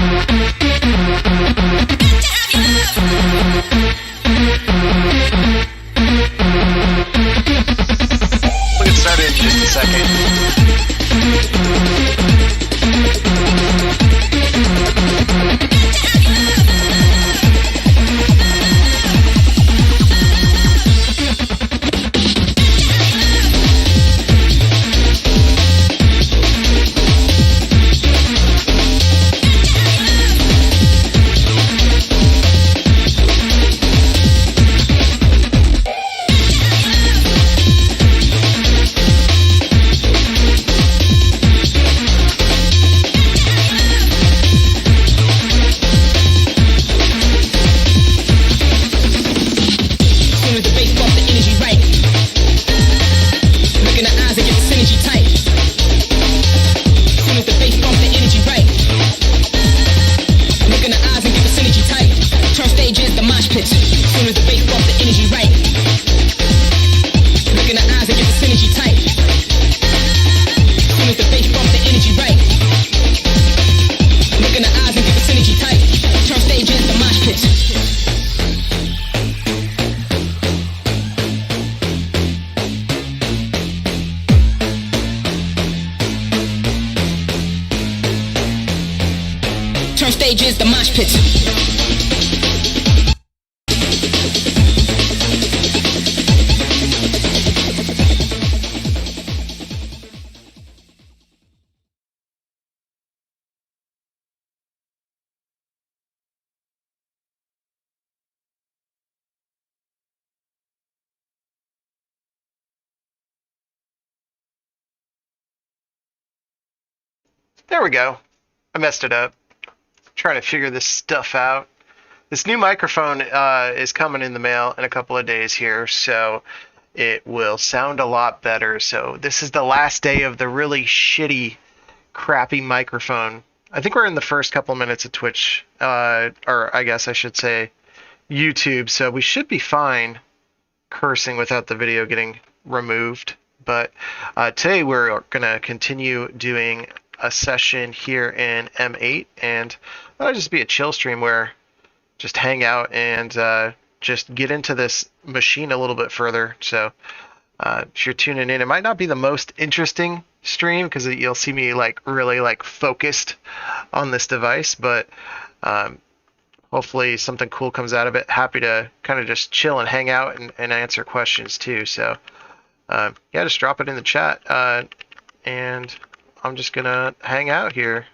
We'll get started in just a second. Turn stages, the mosh pits. There we go. I messed it up. Trying to figure this stuff out. This new microphone is coming in the mail in a couple of days here, so it will sound a lot better. So this is the last day of the really shitty, crappy microphone. I think we're in the first couple of minutes of Twitch, or I guess I should say YouTube, so we should be fine cursing without the video getting removed. But today we're going to continue doing a session here in M8, and that'll just be a chill stream where just hang out and just get into this machine a little bit further. So if you're tuning in, it might not be the most interesting stream because you'll see me really focused on this device, but hopefully something cool comes out of it. Happy to kind of just chill and hang out and answer questions too. So yeah, just drop it in the chat, and I'm just gonna hang out here.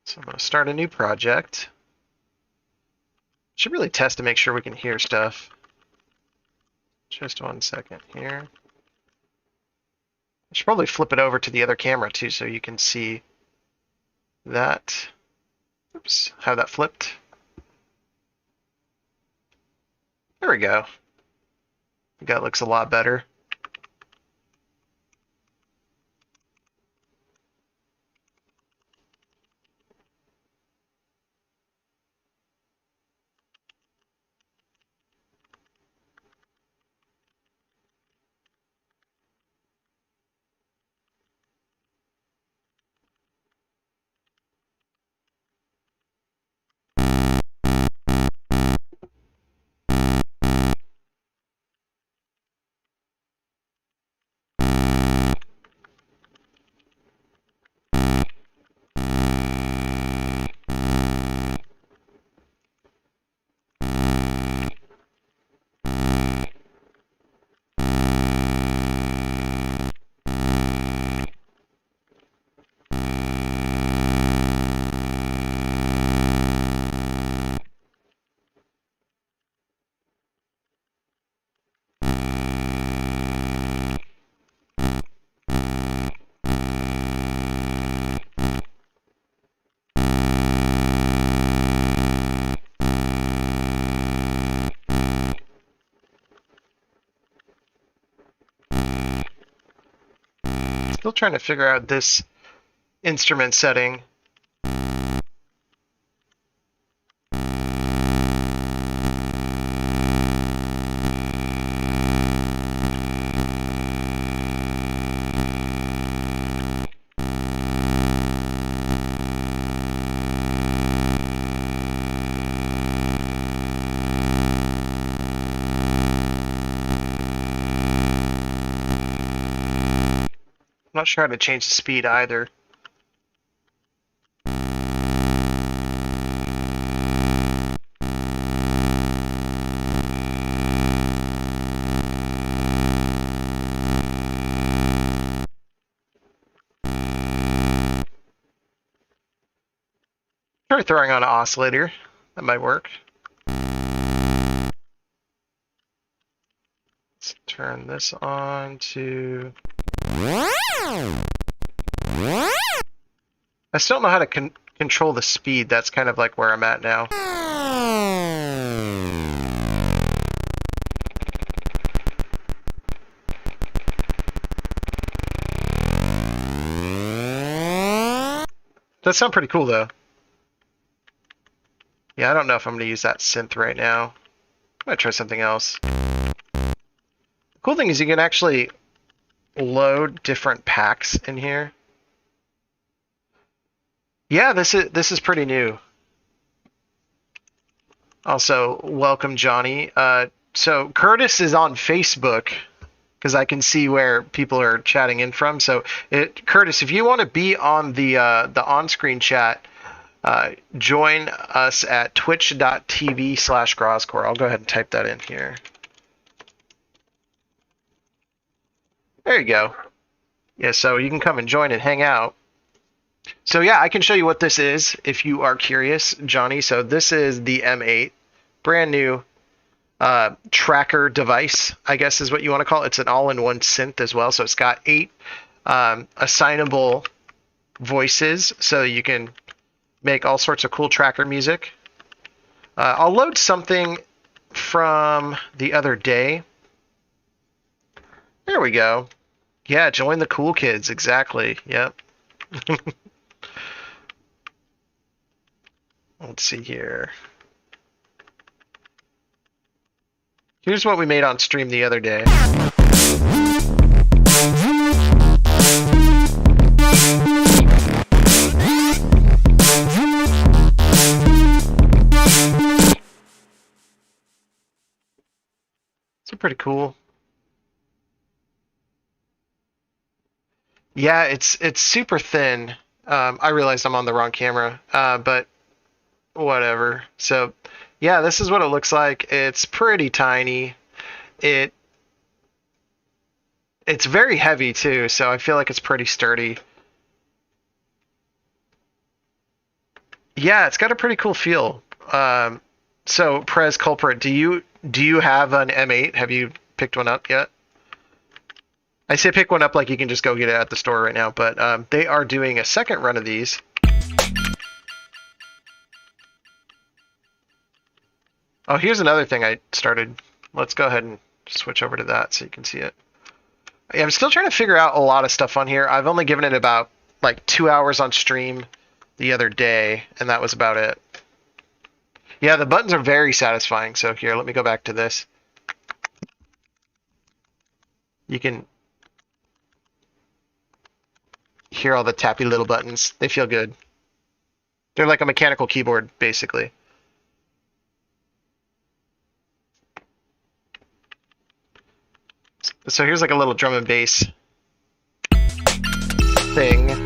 So I'm gonna start a new project. Should really test to make sure we can hear stuff. Just 1 second here. I should probably flip it over to the other camera too so you can see that. Oops, have that flipped. There we go. That looks a lot better. Still trying to figure out this instrument setting. not sure how to change the speed either. Try throwing on an oscillator. That might work. Let's turn this on to... I still don't know how to control the speed. That's kind of like where I'm at now. That sounds pretty cool though. Yeah, I don't know if I'm going to use that synth right now. I might try something else. The cool thing is you can actually load different packs in here. Yeah, this is pretty new. Also, welcome Johnny. So Curtis is on Facebook because I can see where people are chatting in from. So Curtis, if you want to be on the on-screen chat, join us at twitch.tv/Groscore. I'll go ahead and type that in here. There you go. Yeah, so you can come and join and hang out. So yeah, I can show you what this is if you are curious, Johnny. So this is the M8, brand new tracker device, I guess is what you want to call it. It's an all-in-one synth as well. So it's got 8 assignable voices, so you can make all sorts of cool tracker music. I'll load something from the other day. There we go. Yeah, join the cool kids. Exactly. Yep. Let's see here. Here's what we made on stream the other day. It's pretty cool. Yeah, it's super thin. I realized I'm on the wrong camera, but whatever. So yeah, this is what it looks like. It's pretty tiny. It's very heavy too, so I feel like it's pretty sturdy. Yeah, it's got a pretty cool feel. So Prez Culprit, do you have an M8? Have you picked one up yet? I say pick one up like you can just go get it at the store right now, but they are doing a second run of these. Oh, here's another thing I started. Let's go ahead and switch over to that so you can see it. Yeah, I'm still trying to figure out a lot of stuff on here. I've only given it about like 2 hours on stream the other day, and that was about it. Yeah, the buttons are very satisfying. So here, let me go back to this. You can hear all the tappy little buttons. They feel good. They're like a mechanical keyboard, basically. So here's like a little drum and bass thing.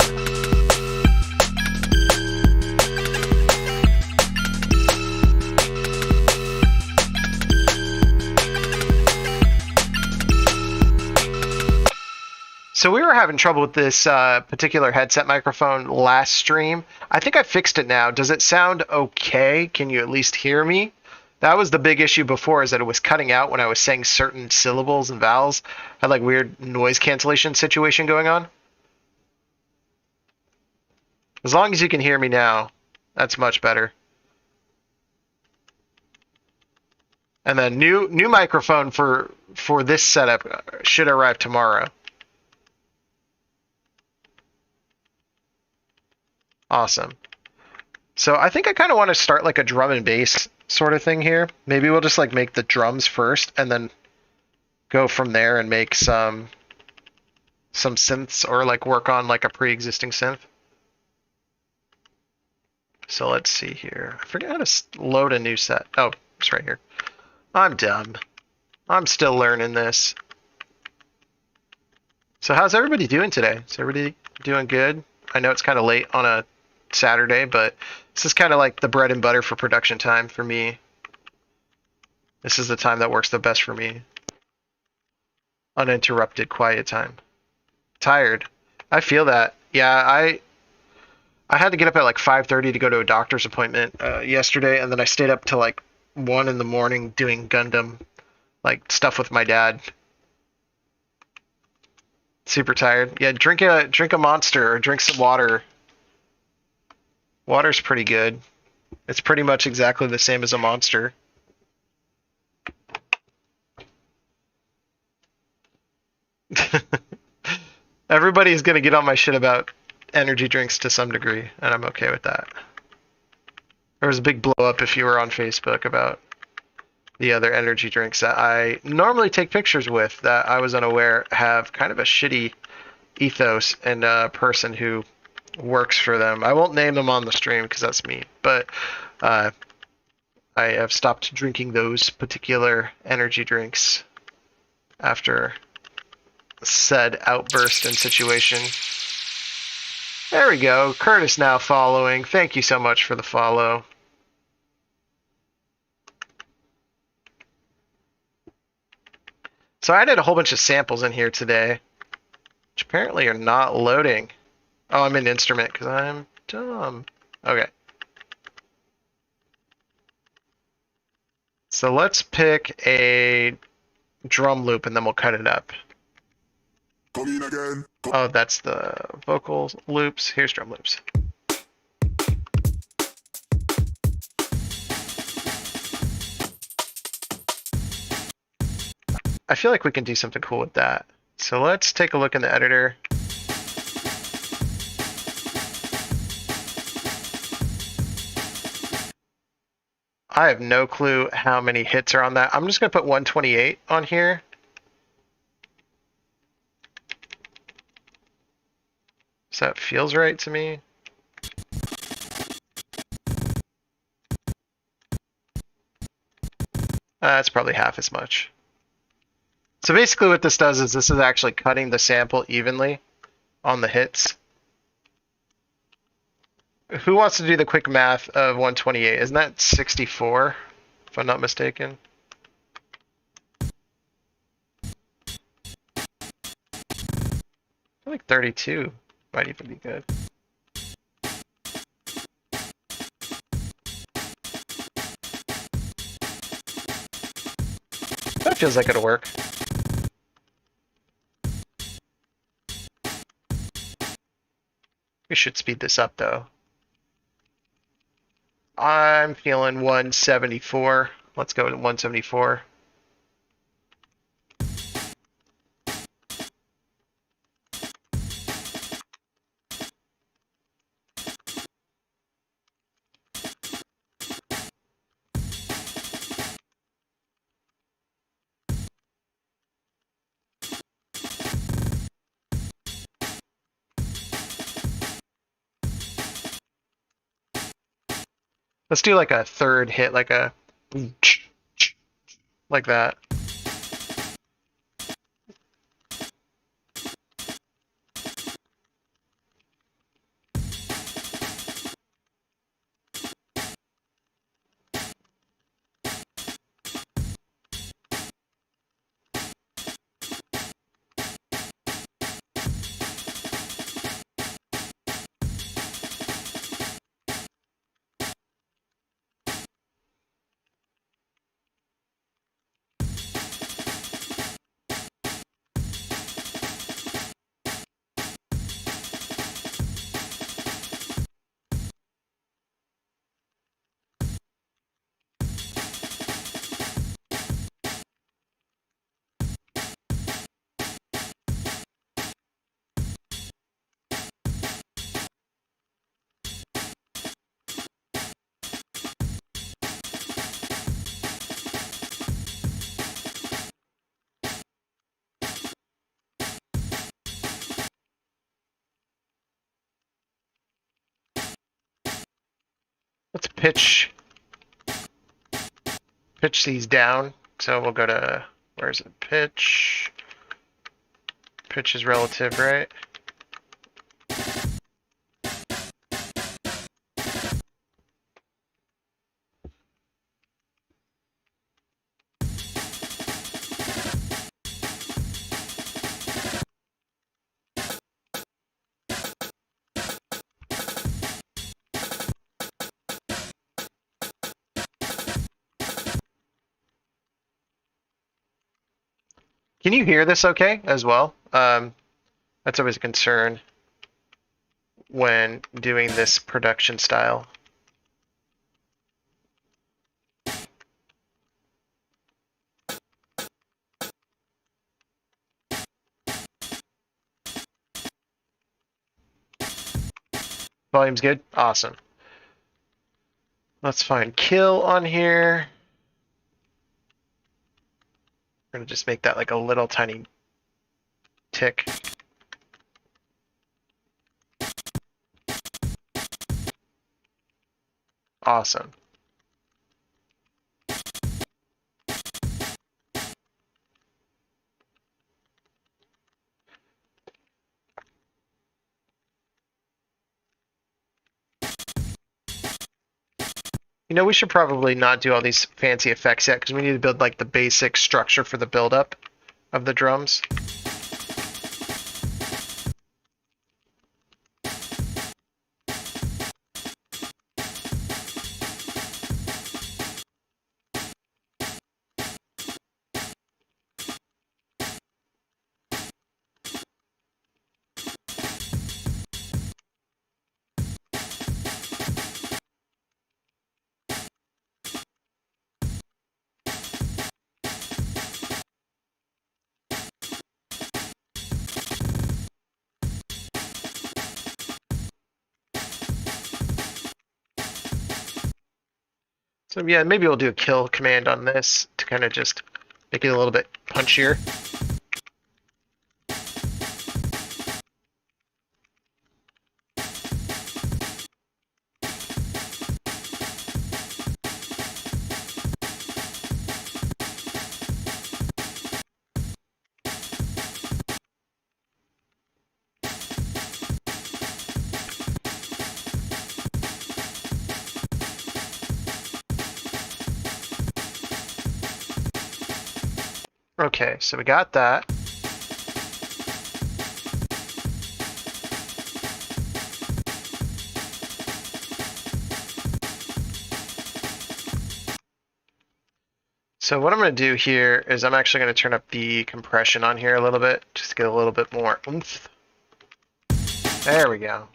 So we were having trouble with this particular headset microphone last stream. I think I fixed it now. Does it sound okay? Can you at least hear me? That was the big issue before, is that it was cutting out when I was saying certain syllables and vowels. Had like weird noise cancellation situation going on. As long as you can hear me now, that's much better. And then new microphone for this setup should arrive tomorrow. Awesome. So I think I kind of want to start like a drum and bass sort of thing here. Maybe we'll just like make the drums first and then go from there and make some synths, or like work on like a pre-existing synth. So let's see here. I forget how to load a new set. Oh, it's right here. I'm dumb. I'm still learning this. So how's everybody doing today? Is everybody doing good? I know it's kind of late on a Saturday, but this is kind of like the bread and butter for production time for me. This is the time that works the best for me. Uninterrupted quiet time. Tired. I feel that. Yeah, I had to get up at like 5:30 to go to a doctor's appointment yesterday, and then I stayed up till like 1 in the morning doing Gundam, like stuff with my dad. Super tired. Yeah, drink a Monster or drink some water. Water's pretty good. It's pretty much exactly the same as a Monster. Everybody's gonna get on my shit about energy drinks to some degree, and I'm okay with that. There was a big blow up if you were on Facebook about the other energy drinks that I normally take pictures with that I was unaware have kind of a shitty ethos and a person who works for them. I won't name them on the stream because that's mean, but I have stopped drinking those particular energy drinks after said outburst and situation. There we go. Curtis now following. Thank you so much for the follow. So I did a whole bunch of samples in here today, which apparently are not loading. Oh, I'm in instrument because I'm dumb. Okay. So let's pick a drum loop and then we'll cut it up. Oh, that's the vocal loops. Here's drum loops. I feel like we can do something cool with that. So let's take a look in the editor. I have no clue how many hits are on that. I'm just going to put 128 on here. So that feels right to me. That's probably half as much. So basically what this does is this is actually cutting the sample evenly on the hits. Who wants to do the quick math of 128? Isn't that 64, if I'm not mistaken? I feel like 32 might even be good. That feels like it'll work. We should speed this up though. I'm feeling 174. Let's go to 174. Let's do like a third hit, like a like that. Let's pitch these down. So we'll go to, where's it? Pitch. Pitch is relative, right? Can you hear this okay as well? That's always a concern when doing this production style. Volume's good? Awesome. Let's find kill on here. We're gonna just make that like a little tiny tick. Awesome. You know, we should probably not do all these fancy effects yet because we need to build like the basic structure for the buildup of the drums. So yeah, maybe we'll do a kill command on this to kind of just make it a little bit punchier. Okay, so we got that. So what I'm going to do here is I'm actually going to turn up the compression on here a little bit, just to get a little bit more oomph. There we go.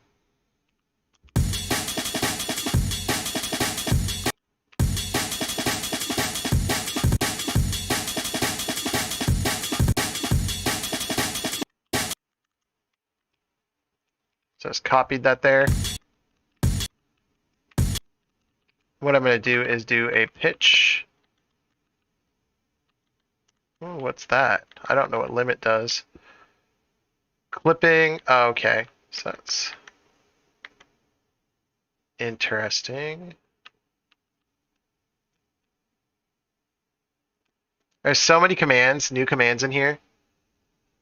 So just copied that there. What I'm going to do is do a pitch. Oh, what's that? I don't know what limit does. Clipping. Oh, okay. So that's interesting. There's so many commands, new commands in here,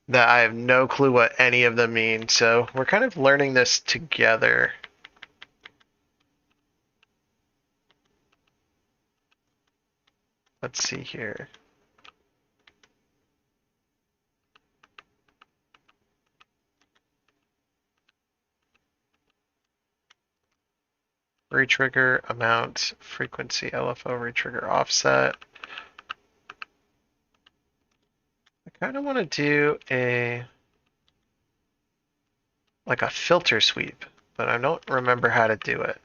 that I have no clue what any of them mean. So we're kind of learning this together. Let's see here. Retrigger, amount, frequency, LFO, retrigger, offset. I kind of want to do like a filter sweep, but I don't remember how to do it.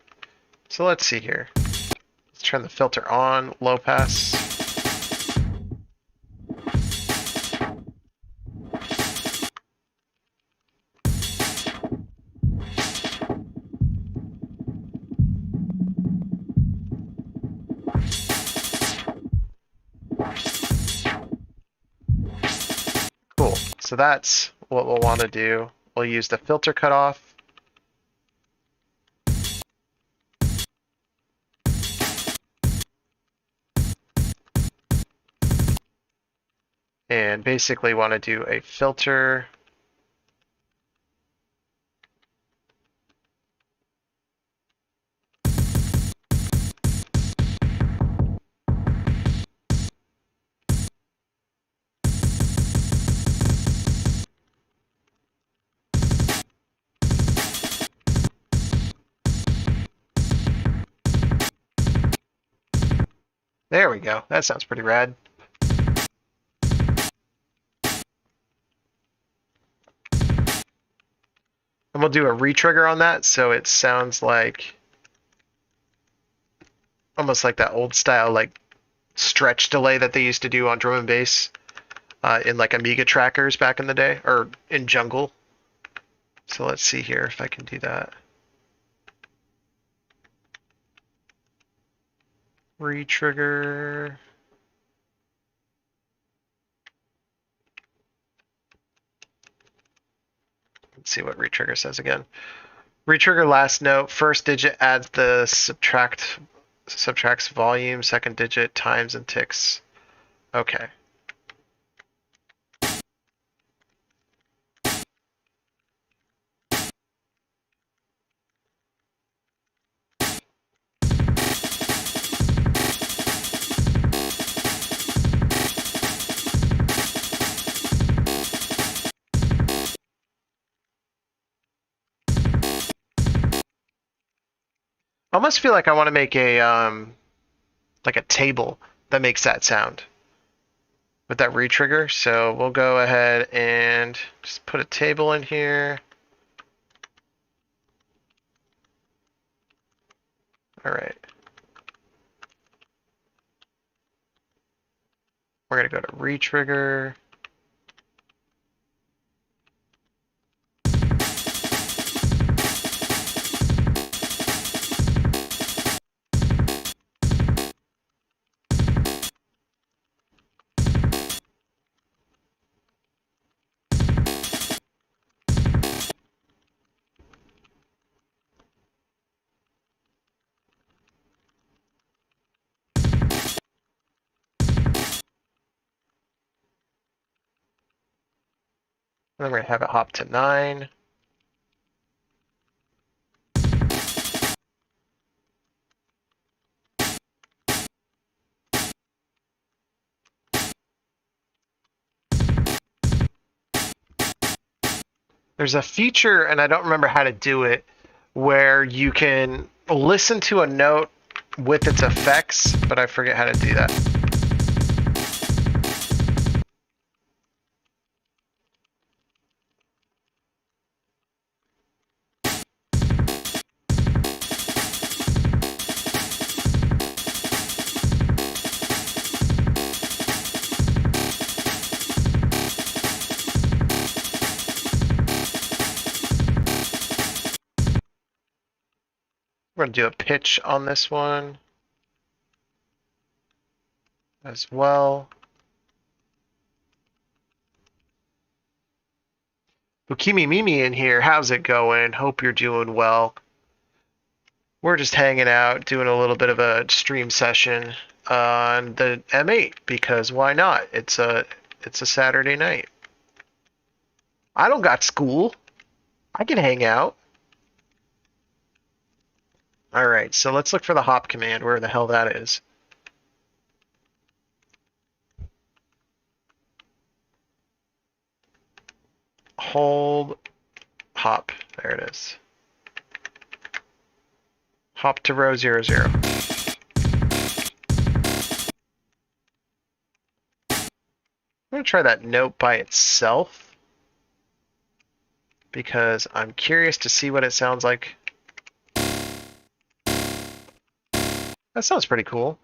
So let's see here. Let's turn the filter on, low pass. Cool. So that's what we'll want to do. We'll use the filter cutoff. And basically want to do a filter There we go. That sounds pretty rad. And we'll do a retrigger on that so it sounds like almost like that old style like stretch delay that they used to do on drum and bass in like Amiga trackers back in the day, or in Jungle. So let's see here if I can do that. Retrigger. Let's see what retrigger says again. Retrigger last note, first digit adds the subtracts volume, second digit times and ticks. Okay. I almost feel like I want to make a like a table that makes that sound with that retrigger. So we'll go ahead and just put a table in here. All right. We're going to go to retrigger. And then we're going to have it hop to 9. There's a feature, and I don't remember how to do it, where you can listen to a note with its effects, but I forget how to do that. We're going to do a pitch on this one as well. Bukimi Mimi in here. How's it going? Hope you're doing well. We're just hanging out, doing a little bit of a stream session on the M8 because why not? It's a Saturday night. I don't got school. I can hang out. All right, so let's look for the hop command, where the hell that is. Hold, hop. There it is. Hop to row 0, 0. I'm going to try that note by itself because I'm curious to see what it sounds like. That sounds pretty cool.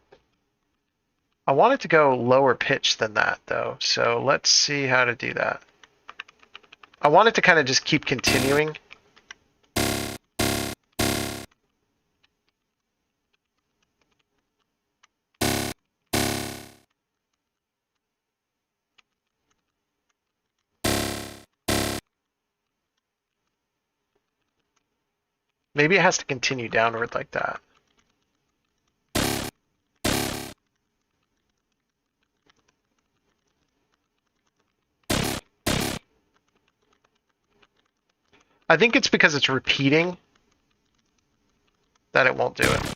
I want it to go lower pitch than that, though, so let's see how to do that. I want it to kind of just keep continuing. Maybe it has to continue downward like that. I think it's because it's repeating that it won't do it.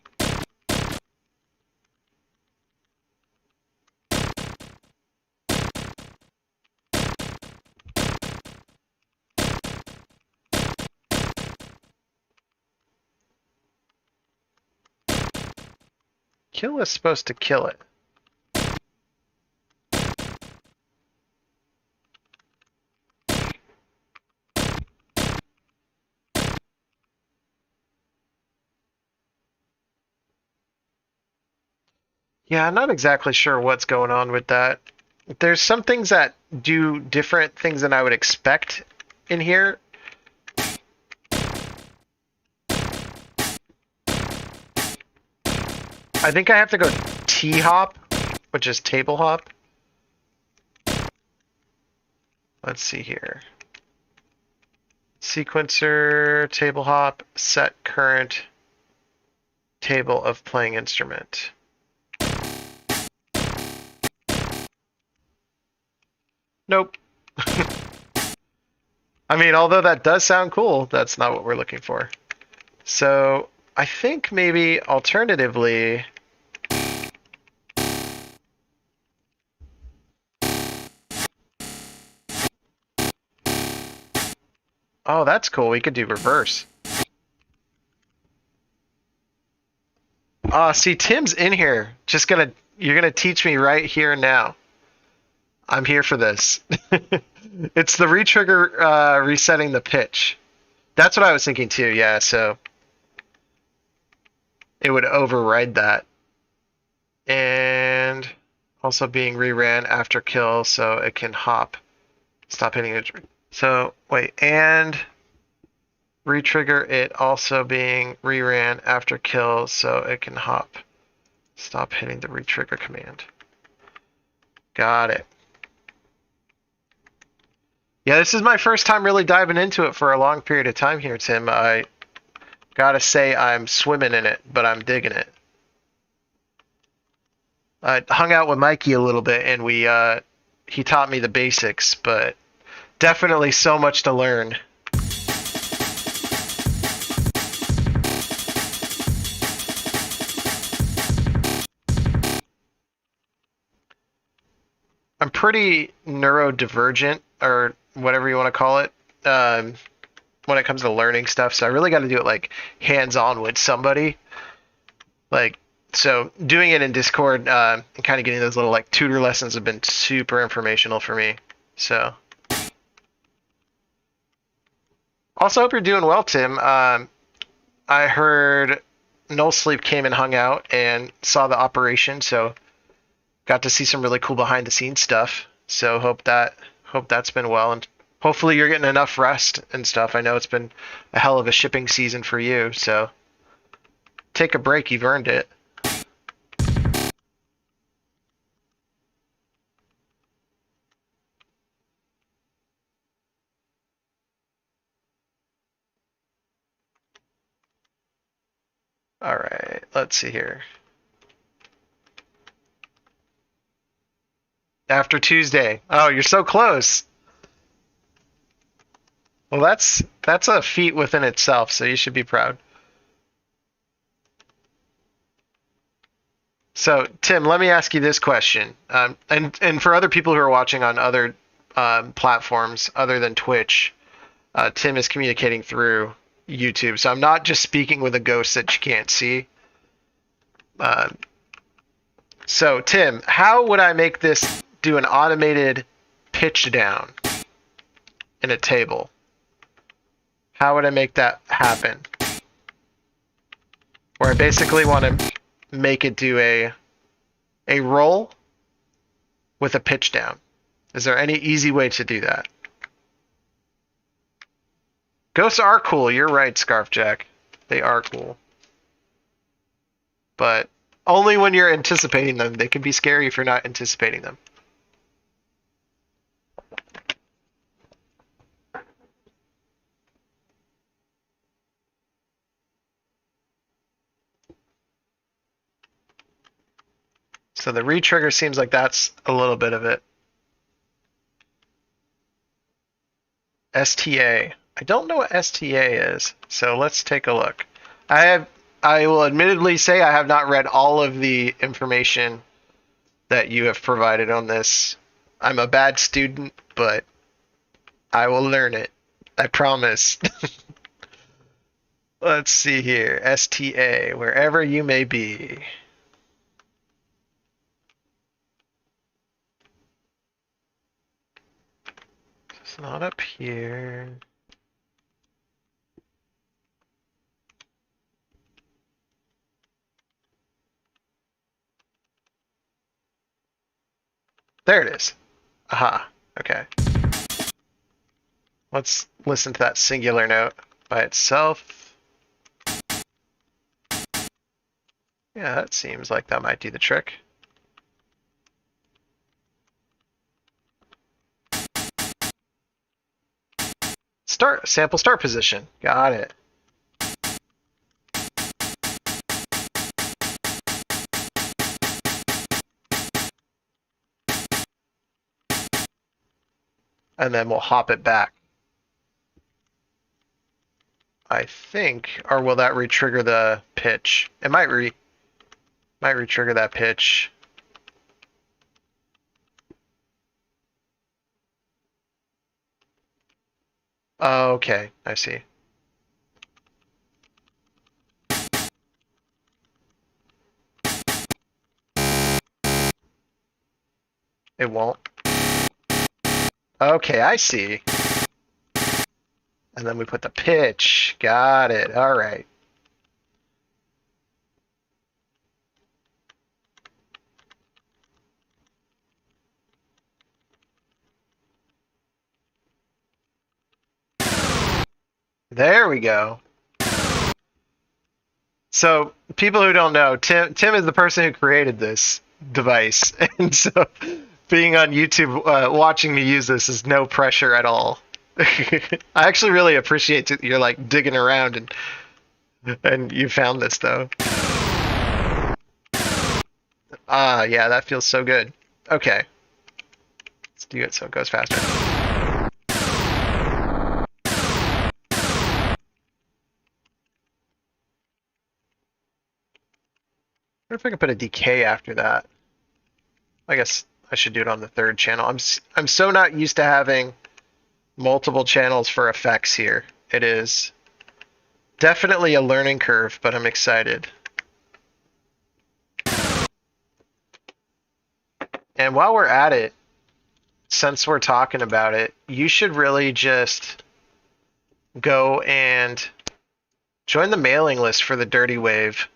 Kill is supposed to kill it. Yeah, I'm not exactly sure what's going on with that. There's some things that do different things than I would expect in here. I think I have to go T-hop, which is table hop. Let's see here. Sequencer, table hop, set current table of playing instrument. Nope. I mean, although that does sound cool, that's not what we're looking for. So I think maybe alternatively, oh, that's cool. We could do reverse. See, Tim's in here. You're gonna teach me right here and now. I'm here for this. It's the retrigger resetting the pitch. That's what I was thinking too, yeah, so it would override that. And also being reran after kill so it can hop. Stop hitting it. So, wait, and retrigger it also being reran after kill so it can hop. Stop hitting the retrigger command. Got it. Yeah, this is my first time really diving into it for a long period of time here, Tim. I gotta say I'm swimming in it, but I'm digging it. I hung out with Mikey a little bit, and he taught me the basics, but definitely so much to learn. I'm pretty neurodivergent, or whatever you want to call it, when it comes to learning stuff. So I really got to do it like hands-on with somebody. Like, so doing it in Discord and kind of getting those little like tutor lessons have been super informational for me. So, also hope you're doing well, Tim. I heard No Sleep came and hung out and saw the operation, so got to see some really cool behind the scenes stuff. So hope that's been well, and hopefully you're getting enough rest and stuff. I know it's been a hell of a shipping season for you, so take a break. You've earned it. All right, let's see here. After Tuesday. Oh, you're so close. Well, that's a feat within itself, so you should be proud. So, Tim, let me ask you this question, and for other people who are watching on other platforms other than Twitch, Tim is communicating through YouTube, so I'm not just speaking with a ghost that you can't see. So, Tim, how would I make this do an automated pitch down in a table? How would I make that happen? Where I basically want to make it do a roll with a pitch down. Is there any easy way to do that? Ghosts are cool. You're right, Scarfjack. They are cool. But only when you're anticipating them. They can be scary if you're not anticipating them. So the retrigger seems like that's a little bit of it. STA. I don't know what STA is, so let's take a look. I will admittedly say I have not read all of the information that you have provided on this. I'm a bad student, but I will learn it. I promise. Let's see here. STA, wherever you may be. It's not up here. There it is. Aha. Okay. Let's listen to that singular note by itself. Yeah, that seems like that might do the trick. Sample start position. Got it. And then we'll hop it back. I think, or will that re-trigger the pitch? It might re-trigger that pitch. Oh, okay, I see. It won't. Okay, I see. And then we put the pitch. Got it. All right. There we go. So, people who don't know, Tim is the person who created this device. And so, being on YouTube, watching me use this is no pressure at all. I actually really appreciate you're like digging around and you found this though. Ah, yeah, that feels so good. Okay. Let's do it so it goes faster. What if I could put a decay after that? I guess I should do it on the third channel. I'm so not used to having multiple channels for effects here. It is definitely a learning curve, but I'm excited. And while we're at it, since we're talking about it, you should really just go and join the mailing list for the Dirtywave.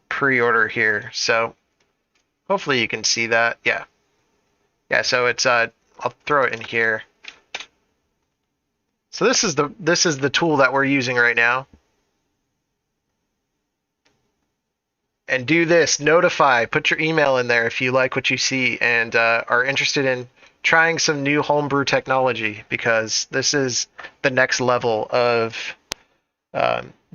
Pre-order here, so hopefully you can see that. Yeah, so it's I'll throw it in here. So this is the tool that we're using right now. And do this, notify, put your email in there if you like what you see and are interested in trying some new homebrew technology, because this is the next level of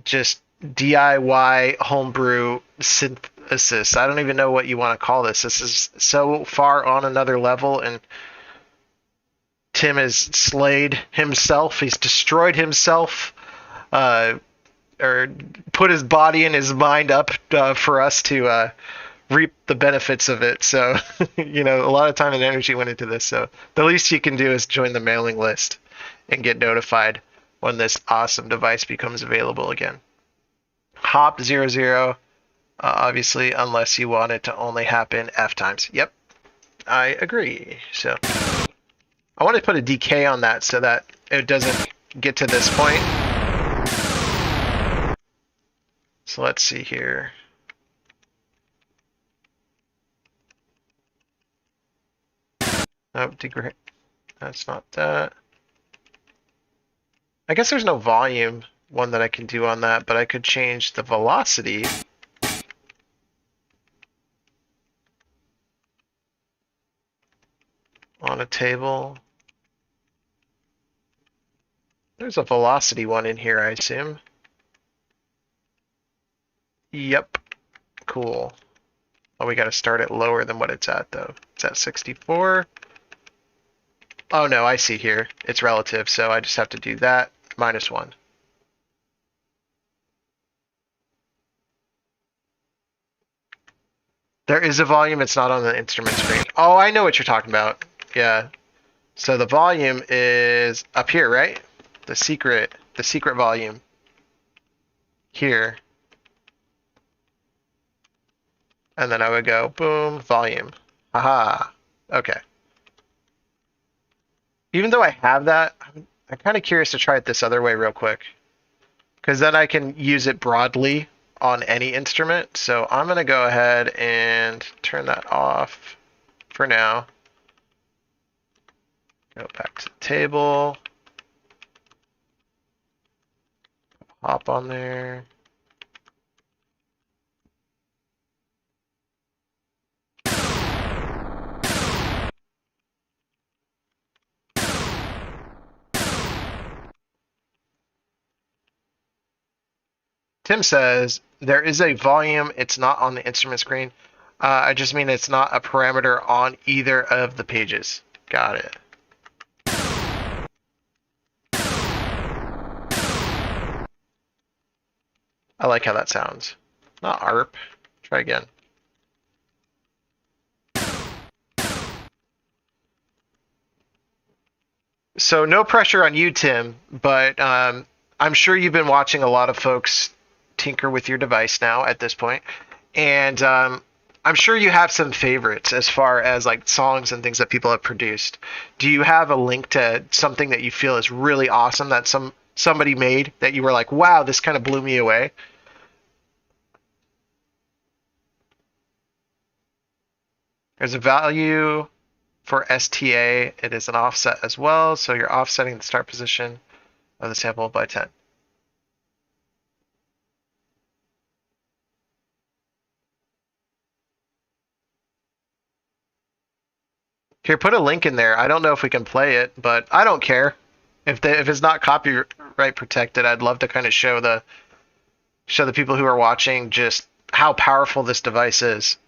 just DIY homebrew synthesis. I don't even know what you want to call this. This is so far on another level, and Tim has slayed himself. He's destroyed himself, or put his body and his mind up for us to reap the benefits of it. So, you know, a lot of time and energy went into this. So the least you can do is join the mailing list and get notified when this awesome device becomes available again. Hop 00, obviously, unless you want it to only happen F times. Yep, I agree. So I want to put a decay on that so that it doesn't get to this point. So let's see here. Nope, degrade. That's not that. I guess there's no volume one that I can do on that, but I could change the velocity. On a table. There's a velocity one in here, I assume. Yep. Cool. Oh, we got to start it lower than what it's at, though. It's at 64. Oh, no, I see here. It's relative, so I just have to do that. -1. There is a volume. It's not on the instrument screen. Oh, I know what you're talking about. Yeah. So the volume is up here, right? The secret volume. Here. And then I would go, boom, volume. Haha. Okay. Even though I have that, I'm kind of curious to try it this other way real quick. Because then I can use it broadly on any instrument. So I'm going to go ahead and turn that off for now. Go back to the table. Hop on there. Tim says, there is a volume, it's not on the instrument screen. I just mean it's not a parameter on either of the pages. Got it. I like how that sounds. Not ARP. Try again. So no pressure on you, Tim, but I'm sure you've been watching a lot of folks tinker with your device now at this point, and I'm sure you have some favorites as far as like songs and things that people have produced. Do you have a link to something that you feel is really awesome that somebody made that you were like, wow, this kind of blew me away? There's a value for STA. It is an offset as well, so you're offsetting the start position of the sample by 10. Here, put a link in there. I don't know if we can play it, but I don't care. If it's not copyright protected, I'd love to kind of show the people who are watching just how powerful this device is.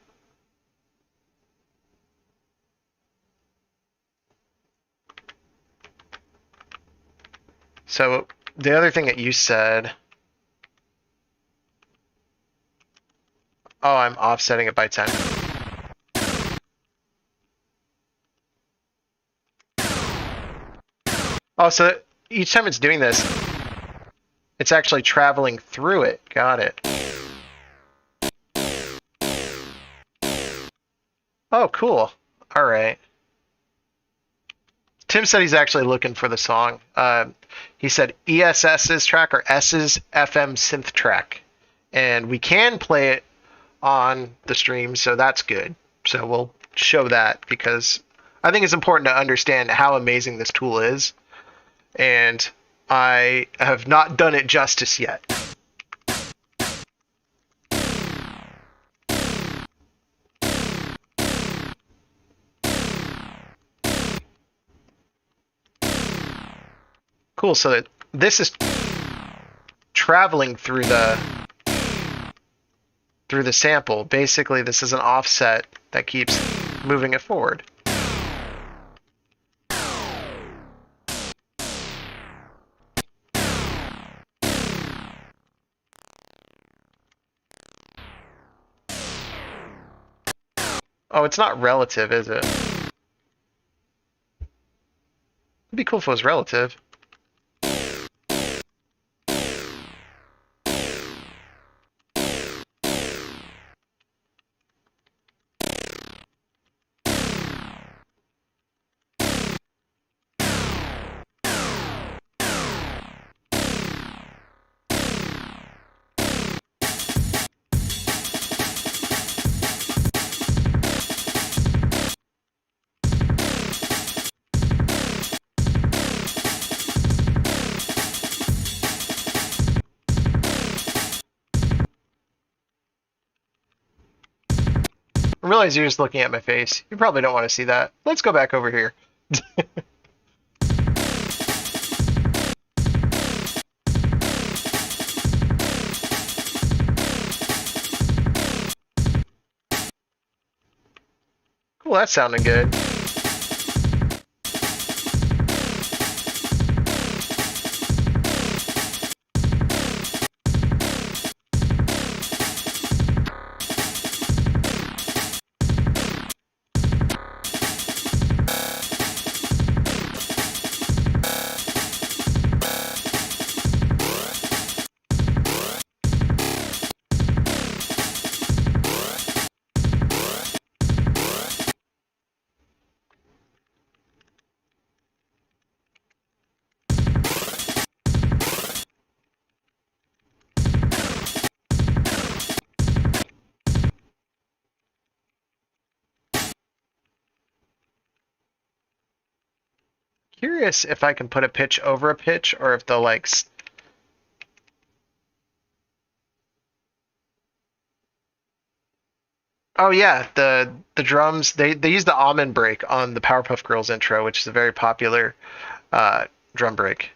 So the other thing that you said, oh, I'm offsetting it by 10. Oh, so each time it's doing this, it's actually traveling through it. Got it. Oh, cool. All right. Tim said he's actually looking for the song. He said ESS's track or S's FM synth track. And we can play it on the stream, so that's good. So we'll show that because I think it's important to understand how amazing this tool is. And I have not done it justice yet. Cool, so this is traveling through the sample. Basically, this is an offset that keeps moving it forward. Oh, it's not relative, is it? It'd be cool if it was relative. I realize you're just looking at my face. You probably don't want to see that. Let's go back over here. Cool, that's sounding good. curious if I can put a pitch over a pitch or if they'll like. Oh yeah, the drums they use the almond break on the Powerpuff Girls intro, which is a very popular drum break.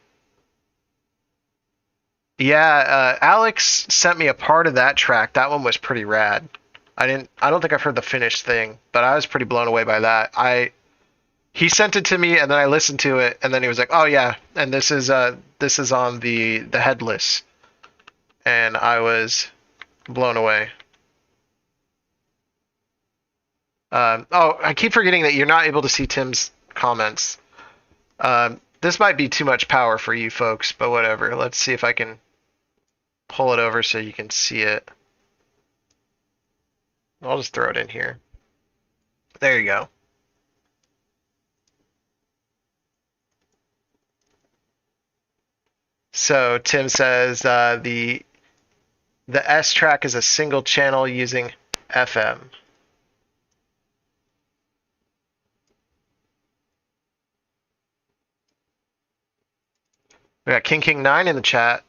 Yeah, Alex sent me a part of that track. That one was pretty rad. I don't think I've heard the finished thing, but I was pretty blown away by that. He sent it to me and then I listened to it and then he was like, "Oh yeah, and this is on the headless." And I was blown away. Oh, I keep forgetting that you're not able to see Tim's comments. This might be too much power for you folks, but whatever. Let's see if I can pull it over so you can see it. I'll just throw it in here. There you go. So Tim says the S track is a single channel using FM. We got King 9 in the chat.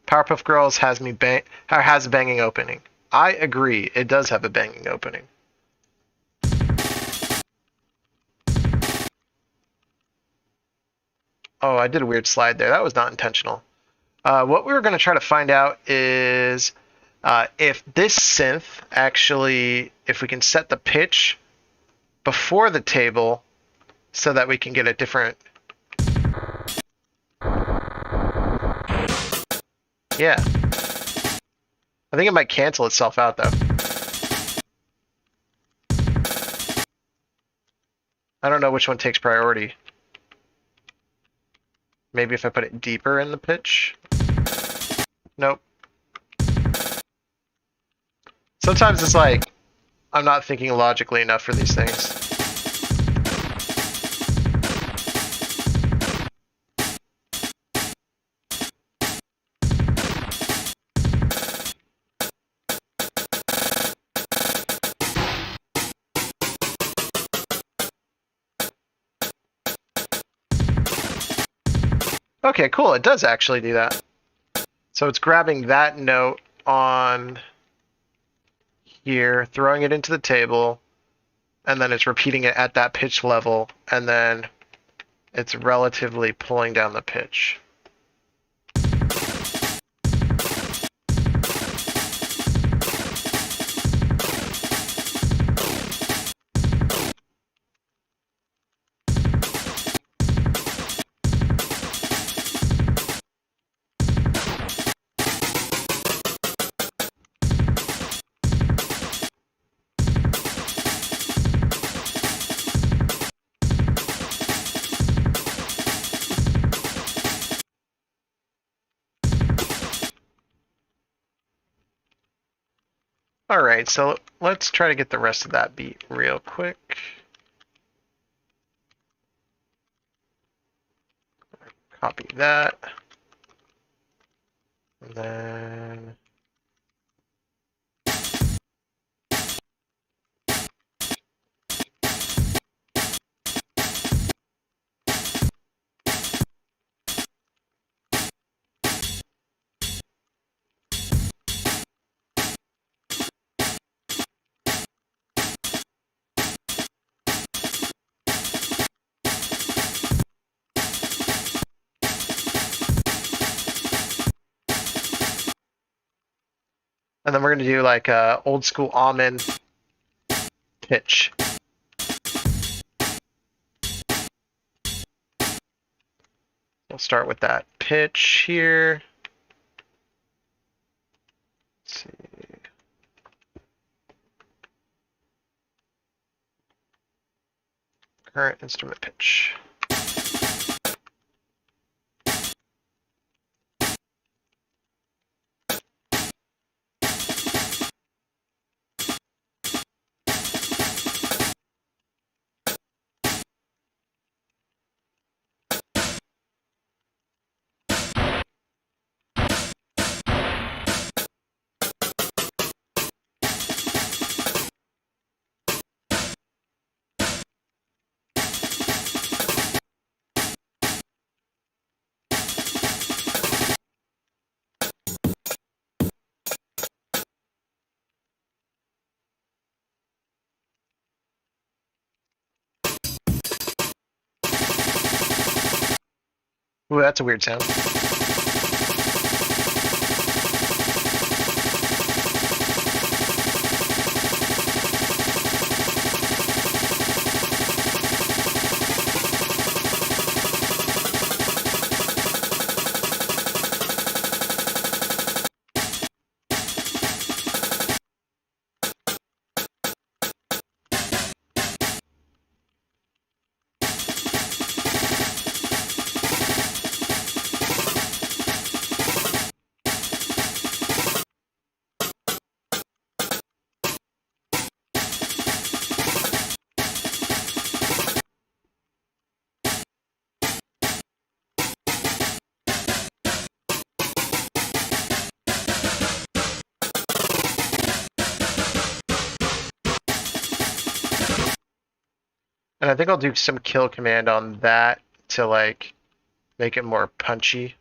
Powerpuff Girls has a banging opening. I agree. It does have a banging opening. Oh, I did a weird slide there. That was not intentional. What we were going to try to find out is if this synth actually, if we can set the pitch before the table so that we can get a different... Yeah. I think it might cancel itself out, though. I don't know which one takes priority. Maybe if I put it deeper in the pitch? Nope. Sometimes it's like, I'm not thinking logically enough for these things. Okay, cool. It does actually do that. So it's grabbing that note on here, throwing it into the table, and then it's repeating it at that pitch level, and then it's relatively pulling down the pitch. All right, so let's try to get the rest of that beat real quick. Copy that. And then... And then we're going to do like a old school almond pitch. We'll start with that pitch here. Let's see. Current instrument pitch. Ooh, that's a weird sound. And I think I'll do some kill command on that to like make it more punchy.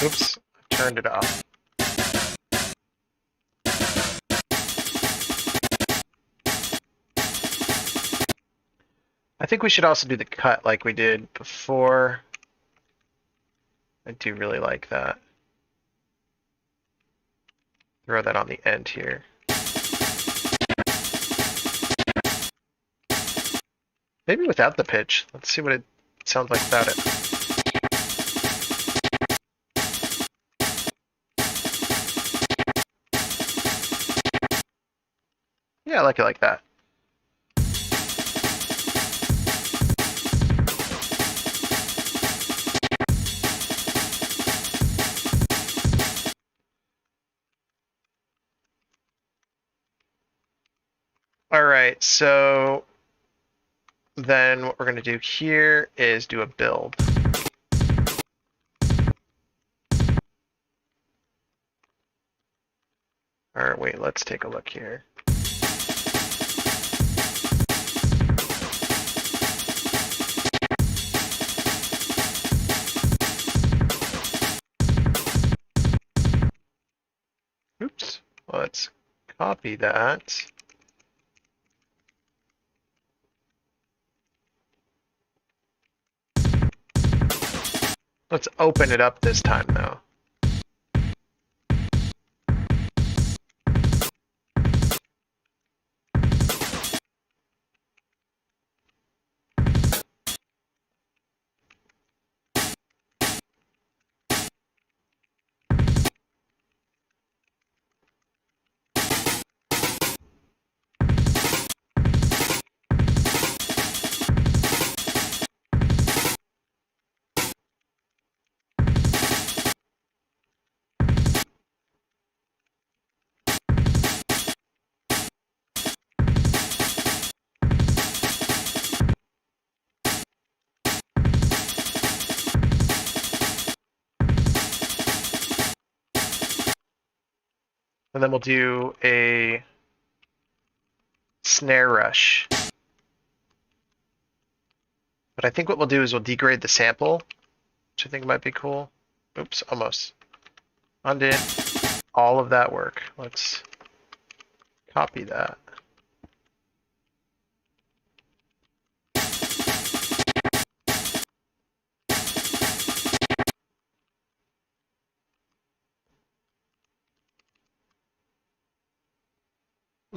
Oops, I turned it off. I think we should also do the cut like we did before. I do really like that. Throw that on the end here. Maybe without the pitch. Let's see what it sounds like without it. Yeah, I like it like that. All right, so then what we're going to do here is do a build. All right, wait, let's take a look here. Oops, let's copy that. Let's open it up this time, though. And then we'll do a snare rush. But I think what we'll do is we'll degrade the sample, which I think might be cool. Oops, almost. Undid all of that work. Let's copy that.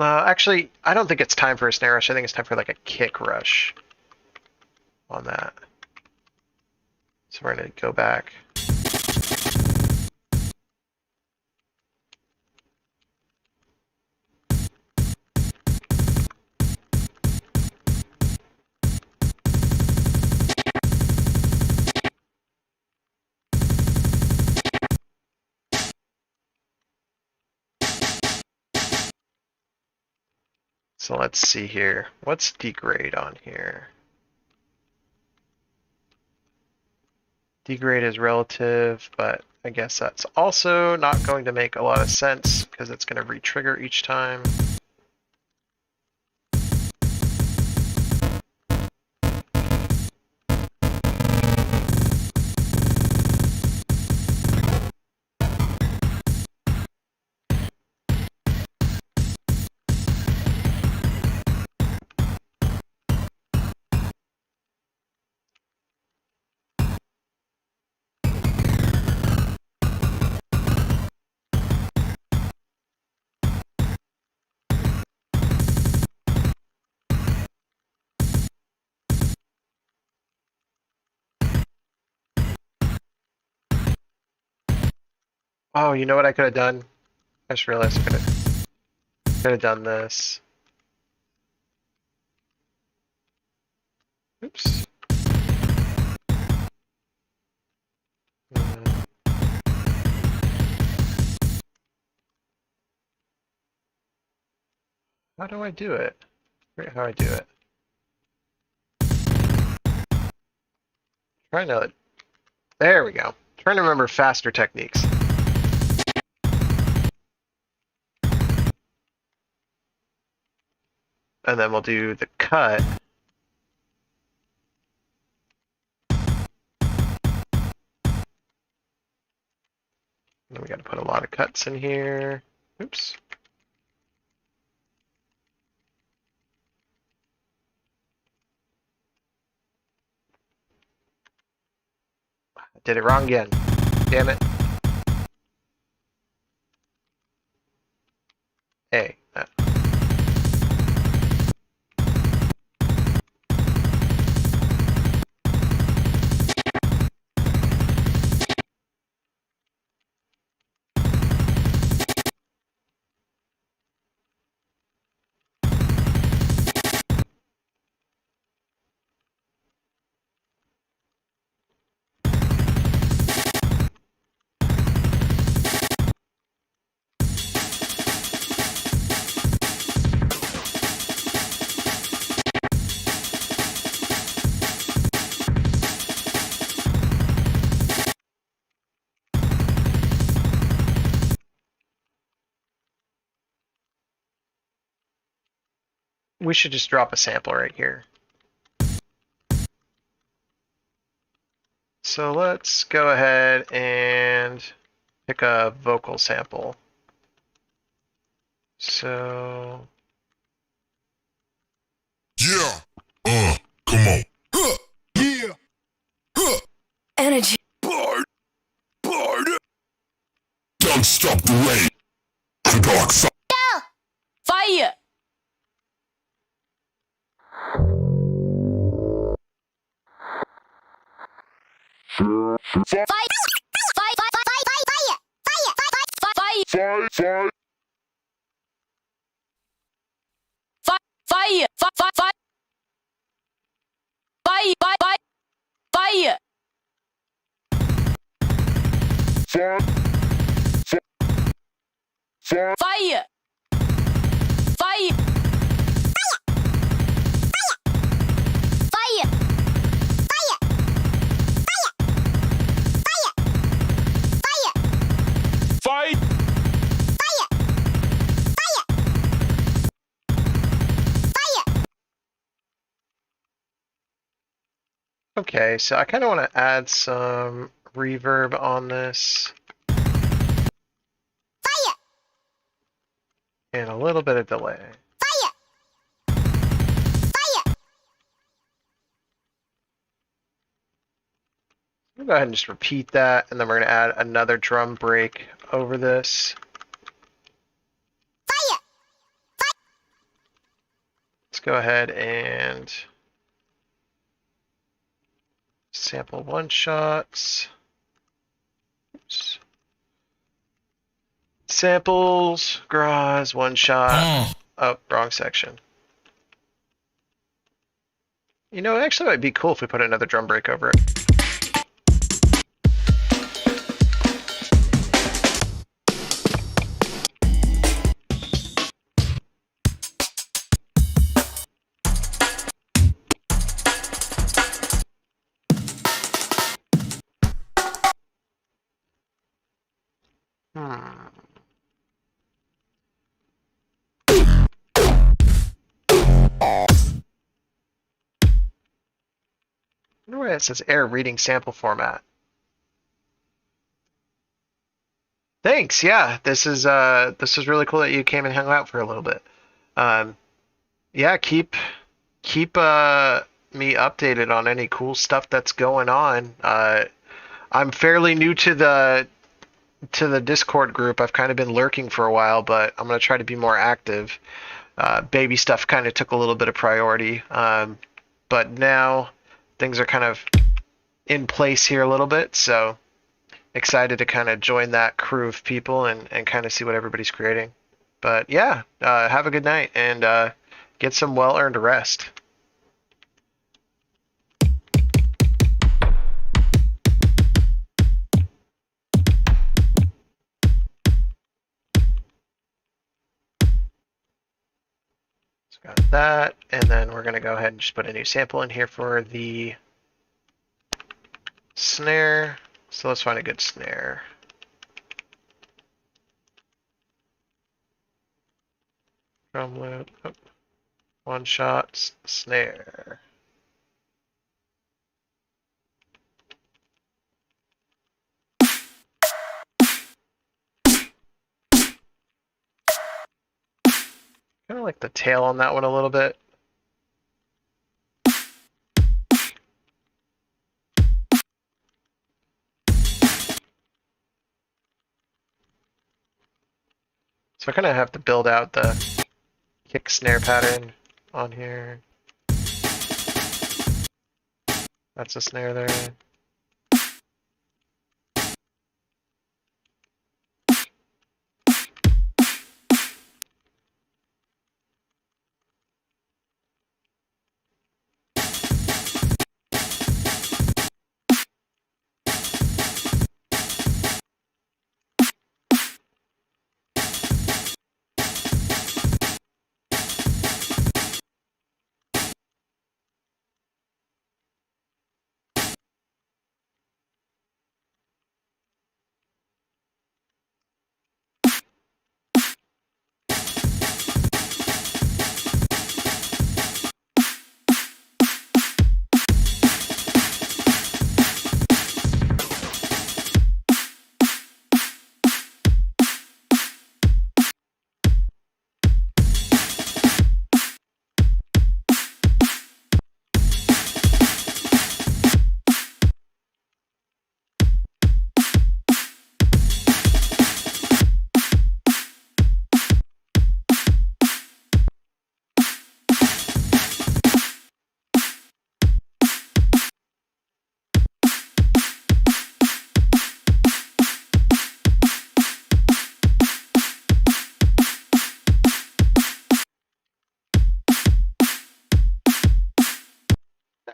Actually, I don't think it's time for a snare rush. I think it's time for like a kick rush on that. So we're going to go back. So let's see here. What's degrade on here? Degrade is relative, but I guess that's also not going to make a lot of sense because it's going to re-trigger each time. Oh, you know what I could have done? I just realized I could have done this. Oops. Mm. How do I do it? Forget how I do it. Trying to. There we go. Trying to remember faster techniques. And then we'll do the cut. And we got to put a lot of cuts in here. Oops. I did it wrong again. Damn it. Hey. We should just drop a sample right here. So let's go ahead and pick a vocal sample. So. Yeah. Come on. Yeah. Energy. Bard. Don't stop the rain. The dark side. Fire. Okay, so I kind of want to add some reverb on this. And a little bit of delay. We'll go ahead and just repeat that, and then we're going to add another drum break over this. Let's go ahead and sample one shots. Oops. Samples, garage, one shot. Oh, wrong section. You know, it actually might be cool if we put another drum break over it. Hmm. I wonder why it says error reading sample format. Thanks. Yeah, this is really cool that you came and hung out for a little bit. Um, yeah, keep me updated on any cool stuff that's going on. I'm fairly new to the Discord group. I've kind of been lurking for a while, but I'm gonna try to be more active. Baby stuff kind of took a little bit of priority, but now things are kind of in place here a little bit, so excited to kind of join that crew of people and kind of see what everybody's creating. But yeah, have a good night and get some well-earned rest. So got that, and then we're going to go ahead and just put a new sample in here for the snare. So let's find a good snare. Drum loop, oh, one shot, snare. Kind of like the tail on that one a little bit. So I kind of have to build out the kick snare pattern on here. That's a snare there.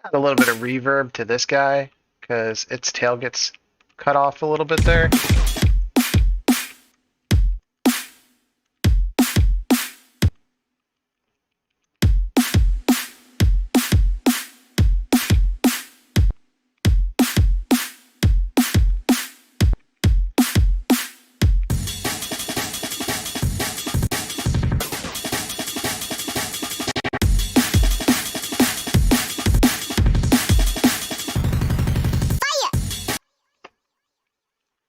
Add a little bit of reverb to this guy because its tail gets cut off a little bit there.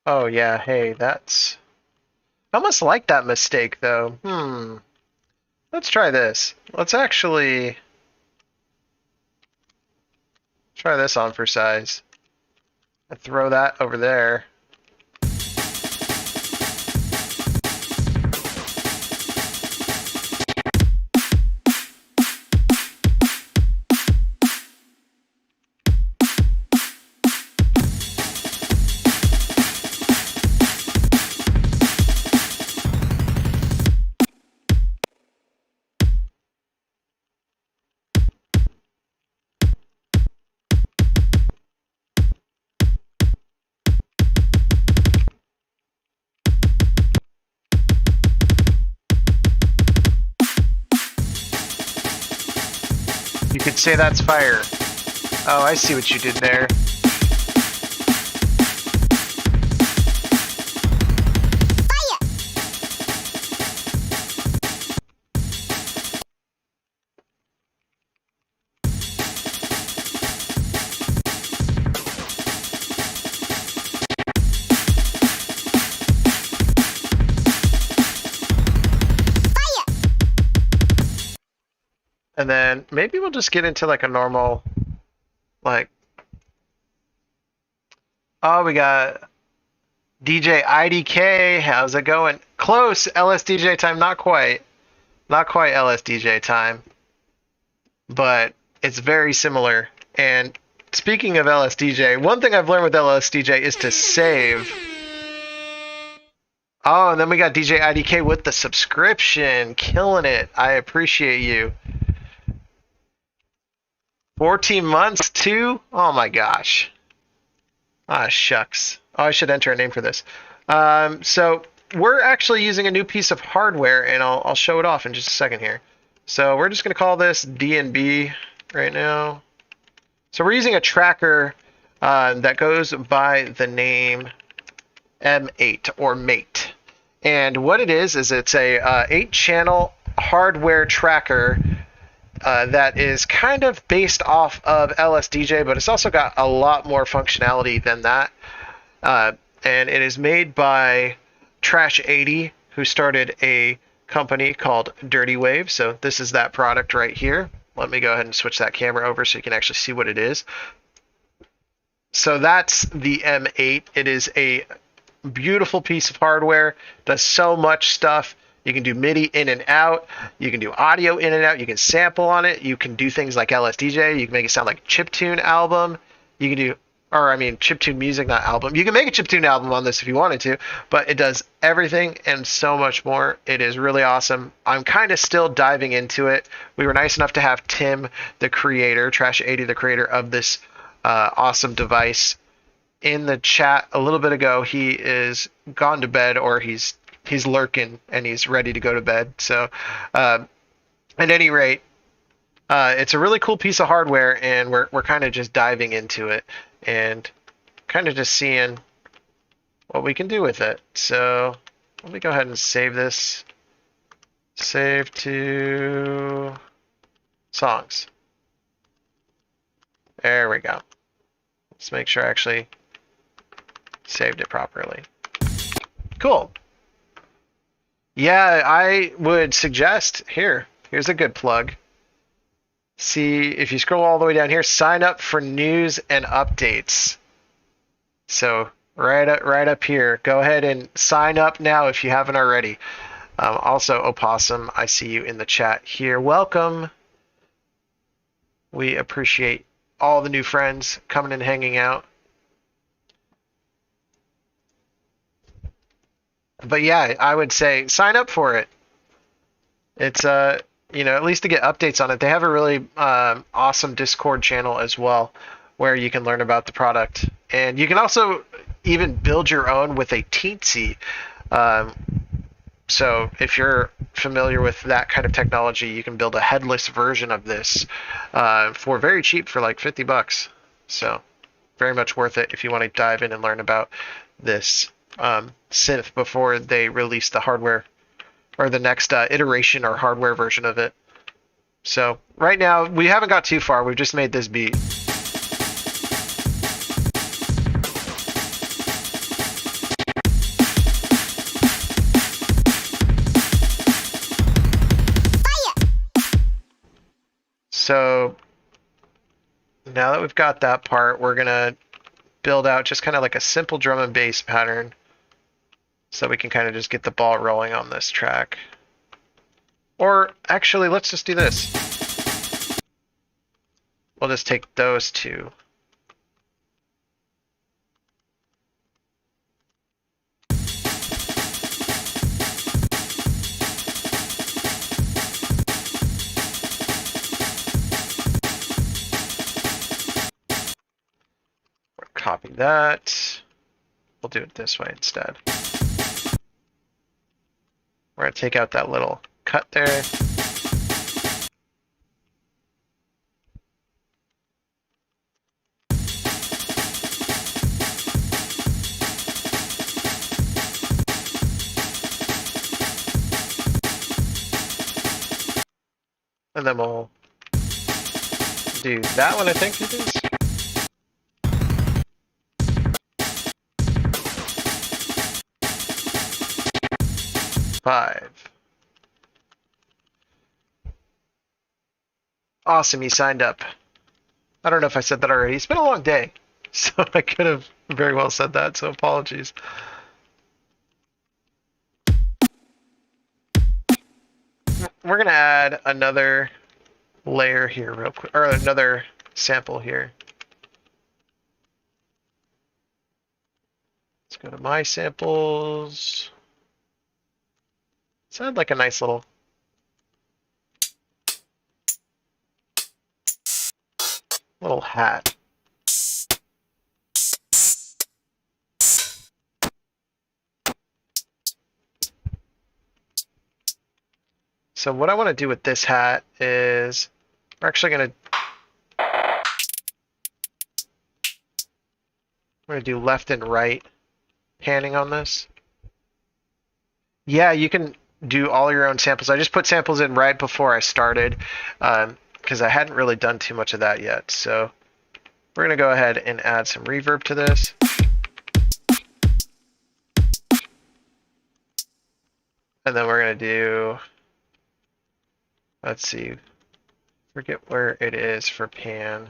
Oh yeah, hey, that's... I almost like that mistake though. Let's try this. Let's actually try this on for size. And throw that over there. You could say that's fire. Oh, I see what you did there. And then maybe we'll just get into like a normal, like, oh, we got DJ IDK. How's it going? Close. LSDJ time. Not quite. Not quite LSDJ time. But it's very similar. And speaking of LSDJ, one thing I've learned with LSDJ is to save. Oh, and then we got DJ IDK with the subscription. Killing it. I appreciate you. 14 months too? Oh my gosh. Ah, shucks. Oh, I should enter a name for this. So we're actually using a new piece of hardware, and I'll show it off in just a second here. So we're just going to call this DNB right now. So we're using a tracker that goes by the name M8 or Mate. And what it is it's a 8-channel hardware tracker that is kind of based off of LSDJ, but it's also got a lot more functionality than that. And it is made by Trash 80, who started a company called Dirtywave. So this is that product right here. Let me go ahead and switch that camera over so you can actually see what it is. So that's the M8. It is a beautiful piece of hardware. Does so much stuff. You can do MIDI in and out. You can do audio in and out. You can sample on it. You can do things like LSDJ. You can make it sound like a chiptune album. You can do, or I mean, chiptune music, not album. You can make a chiptune album on this if you wanted to, but it does everything and so much more. It is really awesome. I'm kind of still diving into it. We were nice enough to have Tim, the creator, Trash80, the creator of this awesome device, in the chat a little bit ago. He is gone to bed, or he's lurking and he's ready to go to bed. So at any rate, it's a really cool piece of hardware, and we're kind of just diving into it and kind of just seeing what we can do with it. So let me go ahead and save this. Save to songs. There we go. Let's make sure I actually saved it properly. Cool. Yeah, I would suggest, here's a good plug. See, if you scroll all the way down here, sign up for news and updates. So right up here, go ahead and sign up now if you haven't already. Also, Opossum, I see you in the chat here. Welcome. We appreciate all the new friends coming and hanging out. But yeah, I would say sign up for it. It's at least to get updates on it. They have a really awesome Discord channel as well, where you can learn about the product, and you can also even build your own with a Teensy. So if you're familiar with that kind of technology, you can build a headless version of this for very cheap, for like $50. So very much worth it if you want to dive in and learn about this synth before they release the hardware or the next iteration or hardware version of it. So right now we haven't got too far. We've just made this beat. So now that we've got that part, we're gonna build out just kind of like a simple drum and bass pattern, so we can kind of just get the ball rolling on this track. Or actually, let's just do this. We'll just take those two. Copy that. We'll do it this way instead. We're going to take out that little cut there. And then we'll do that one, I think it is. Five. Awesome, he signed up. I don't know if I said that already. It's been a long day, so I could have very well said that, so apologies. We're going to add another layer here real quick, or another sample here. Let's go to my samples. Sound like a nice little hat. So what I want to do with this hat is we're actually going to do left and right panning on this. Yeah, you can do all your own samples. I just put samples in right before I started because I hadn't really done too much of that yet. So we're going to go ahead and add some reverb to this. And then we're going to do, let's see, forget where it is for pan.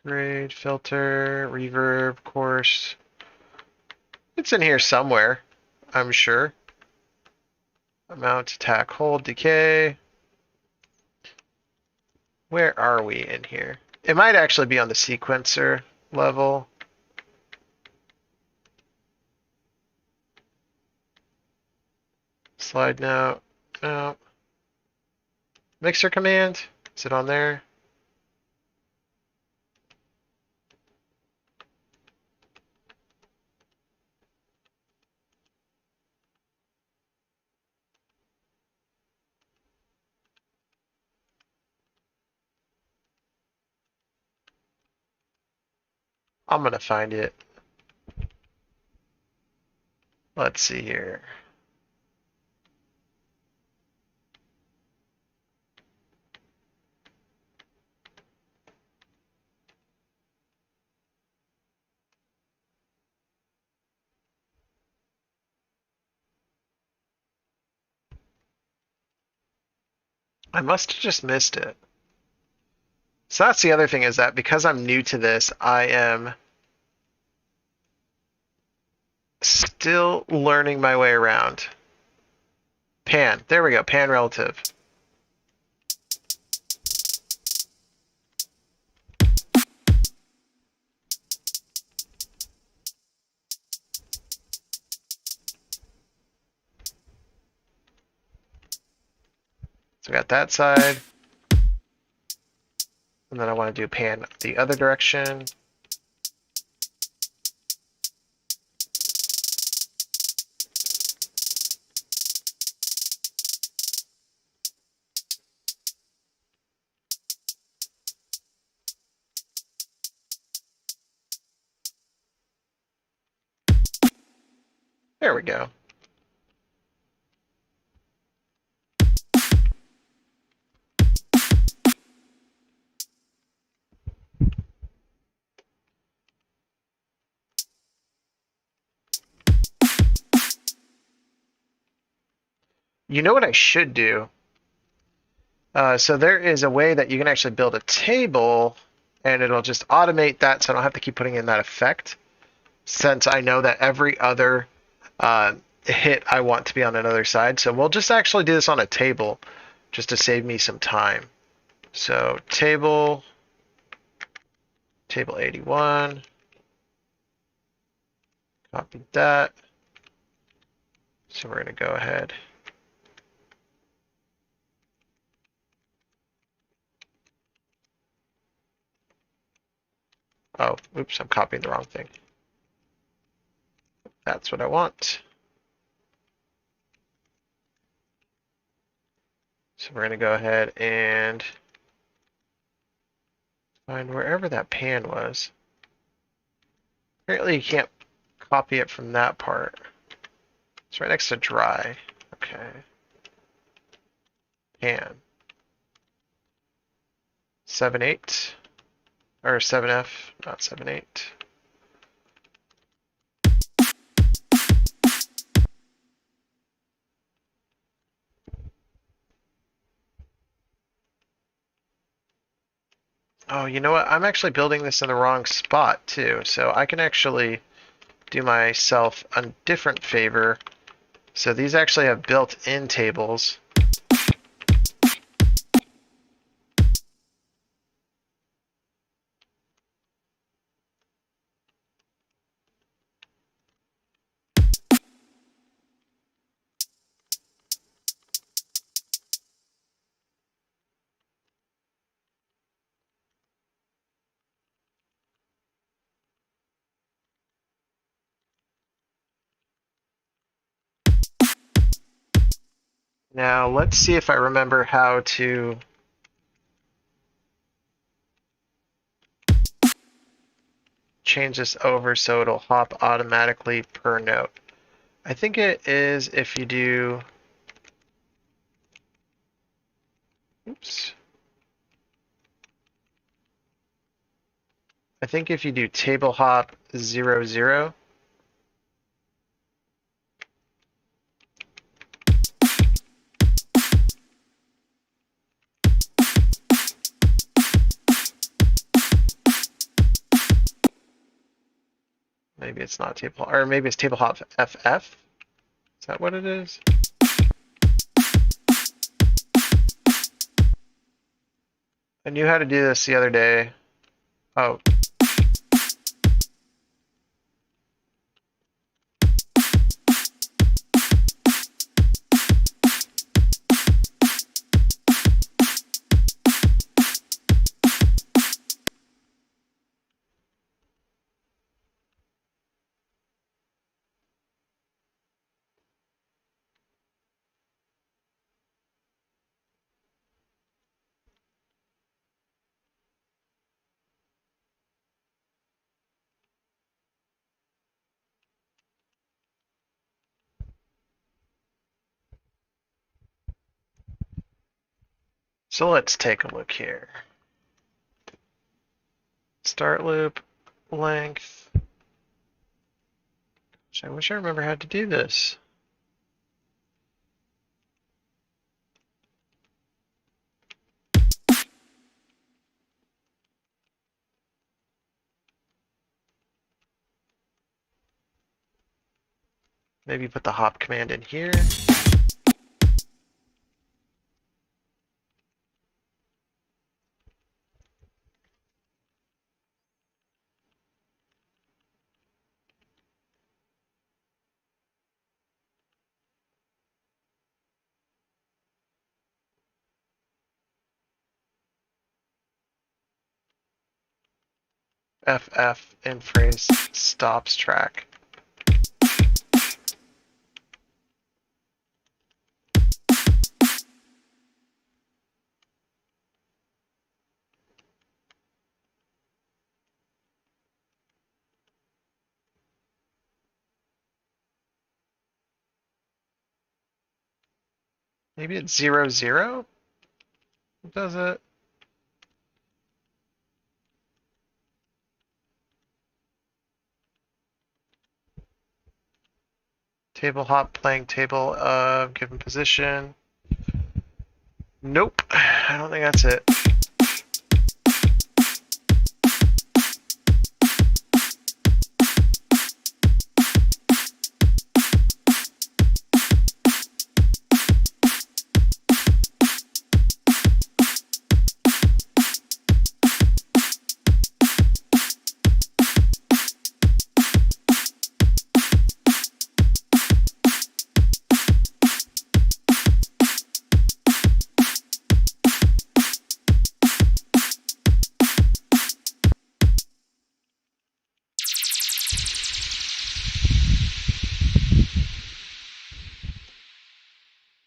Grade, filter, reverb, course. It's in here somewhere, I'm sure. Amount, attack, hold, decay. Where are we in here? It might actually be on the sequencer level. Slide note. No. Mixer command. Is it on there? I'm gonna find it. Let's see here. I must have just missed it. So that's the other thing, is that because I'm new to this, I am still learning my way around. Pan. There we go. Pan relative. So we got that side. And then I want to do pan the other direction. There we go. You know what I should do? So there is a way that you can actually build a table and it'll just automate that, so I don't have to keep putting in that effect, since I know that every other hit I want to be on another side. So we'll just actually do this on a table just to save me some time. So table 81, copy that. So we're going to go ahead. Oh, oops, I'm copying the wrong thing. That's what I want. So we're going to go ahead and find wherever that pan was. Apparently you can't copy it from that part. It's right next to dry. Okay. Pan. 7/8. Or 7F, not 7/8. Oh, you know what? I'm actually building this in the wrong spot too, so I can actually do myself a different favor. So these actually have built-in tables. Now let's see if I remember how to change this over so it'll hop automatically per note. I think it is if you do, oops. I think if you do table hop 0, 0, maybe it's not table, or maybe it's table hop FF. Is that what it is? I knew how to do this the other day. Oh, so let's take a look here. Start loop, length. I wish I remember how to do this. Maybe put the hop command in here. FF in phrase stops track. Maybe it's 0, 0? Does it? Table hop playing table of given position. Nope, I don't think that's it.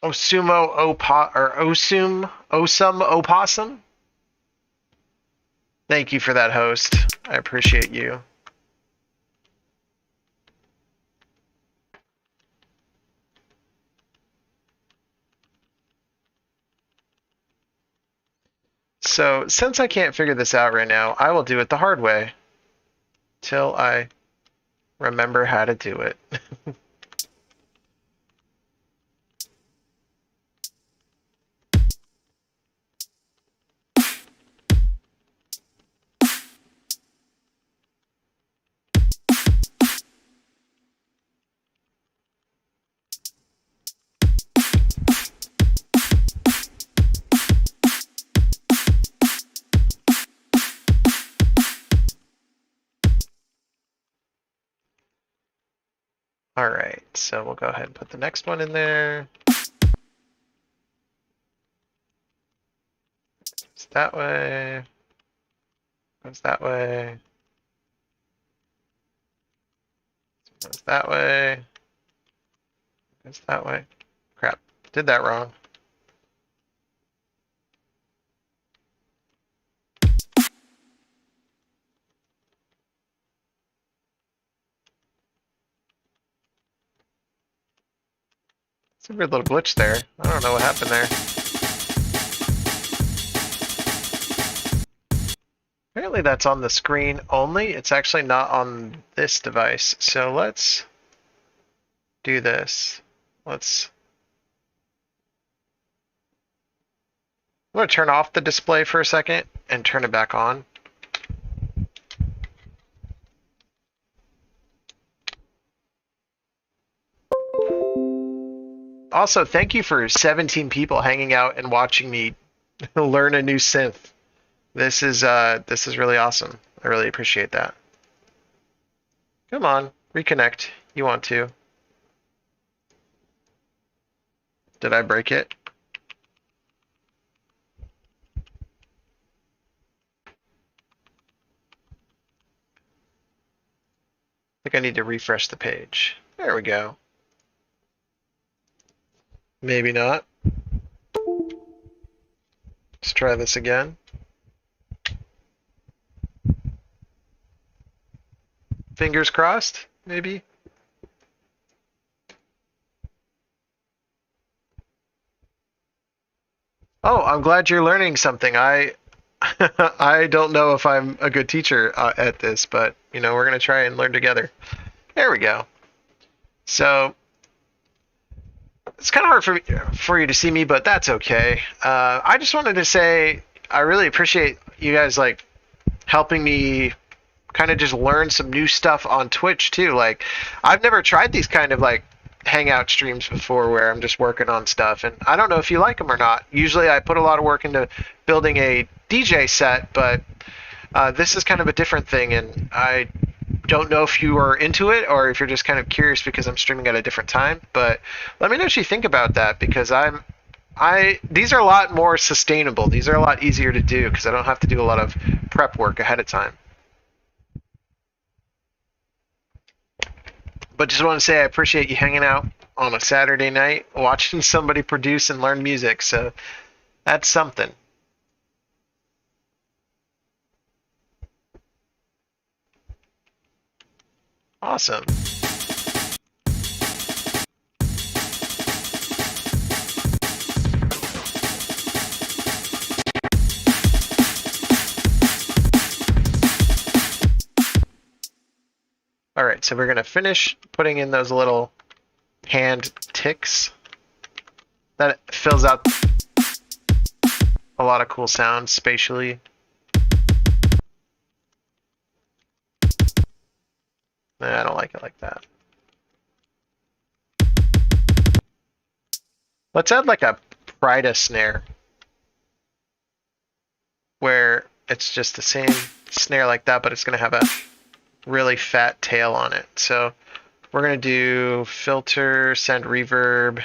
Osumo or Osum Opossum? Thank you for that, host. I appreciate you. So, since I can't figure this out right now, I will do it the hard way. Till I remember how to do it. So we'll go ahead and put the next one in there. It's that way. Goes that way. Goes that way. Goes that way. Crap. Did that wrong. It's a weird little glitch there. I don't know what happened there. Apparently that's on the screen only. It's actually not on this device. So let's do this. I'm going to turn off the display for a second and turn it back on. Also, thank you for 17 people hanging out and watching me learn a new synth. This is really awesome. I really appreciate that. Come on, reconnect. You want to. Did I break it? I think I need to refresh the page. There we go. Maybe not. Let's try this again. Fingers crossed, maybe. Oh, I'm glad you're learning something. I I don't know if I'm a good teacher at this, but you know, we're gonna try and learn together. There we go. So it's kind of hard for you to see me, but that's okay. I just wanted to say I really appreciate you guys like helping me kind of just learn some new stuff on Twitch too. Like I've never tried these kind of like hangout streams before where I'm just working on stuff, and I don't know if you like them or not. Usually I put a lot of work into building a DJ set, but this is kind of a different thing, and I don't know if you are into it or if you're just kind of curious because I'm streaming at a different time. But let me know what you think about that, because these are a lot more sustainable. These are a lot easier to do because I don't have to do a lot of prep work ahead of time. But just want to say I appreciate you hanging out on a Saturday night watching somebody produce and learn music. So that's something. Awesome. All right, so we're going to finish putting in those little hand ticks. That fills out a lot of cool sounds spatially. Nah, I don't like it like that. Let's add like a Prida snare where it's just the same snare like that, but it's going to have a really fat tail on it. So we're going to do filter, send reverb,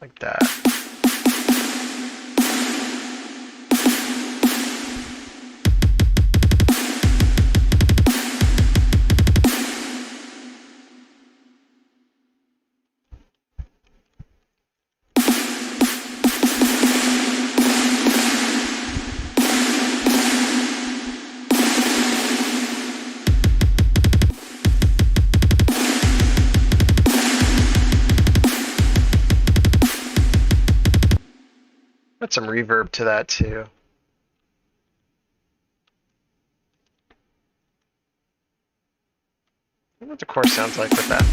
like that. Put some reverb to that too. I wonder what the chorus sounds like with that.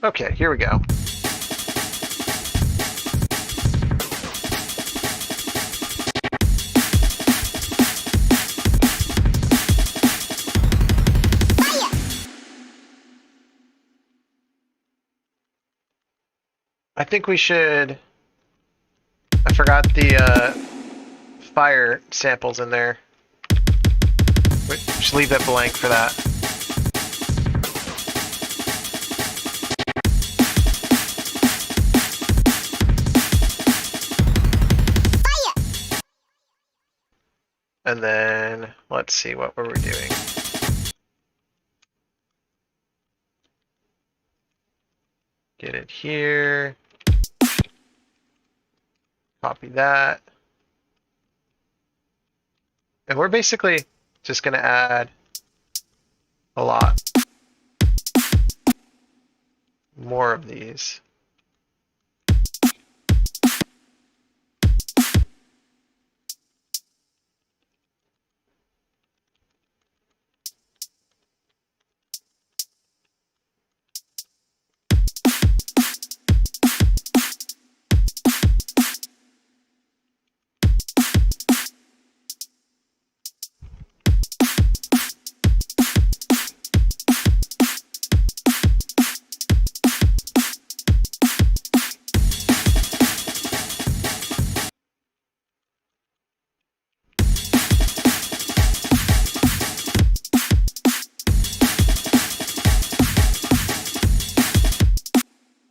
Okay, here we go. I think we should. I forgot the fire samples in there. Wait, just leave that blank for that. And then, let's see, what were we doing? Get it here. Copy that. And we're basically just going to add a lot more of these.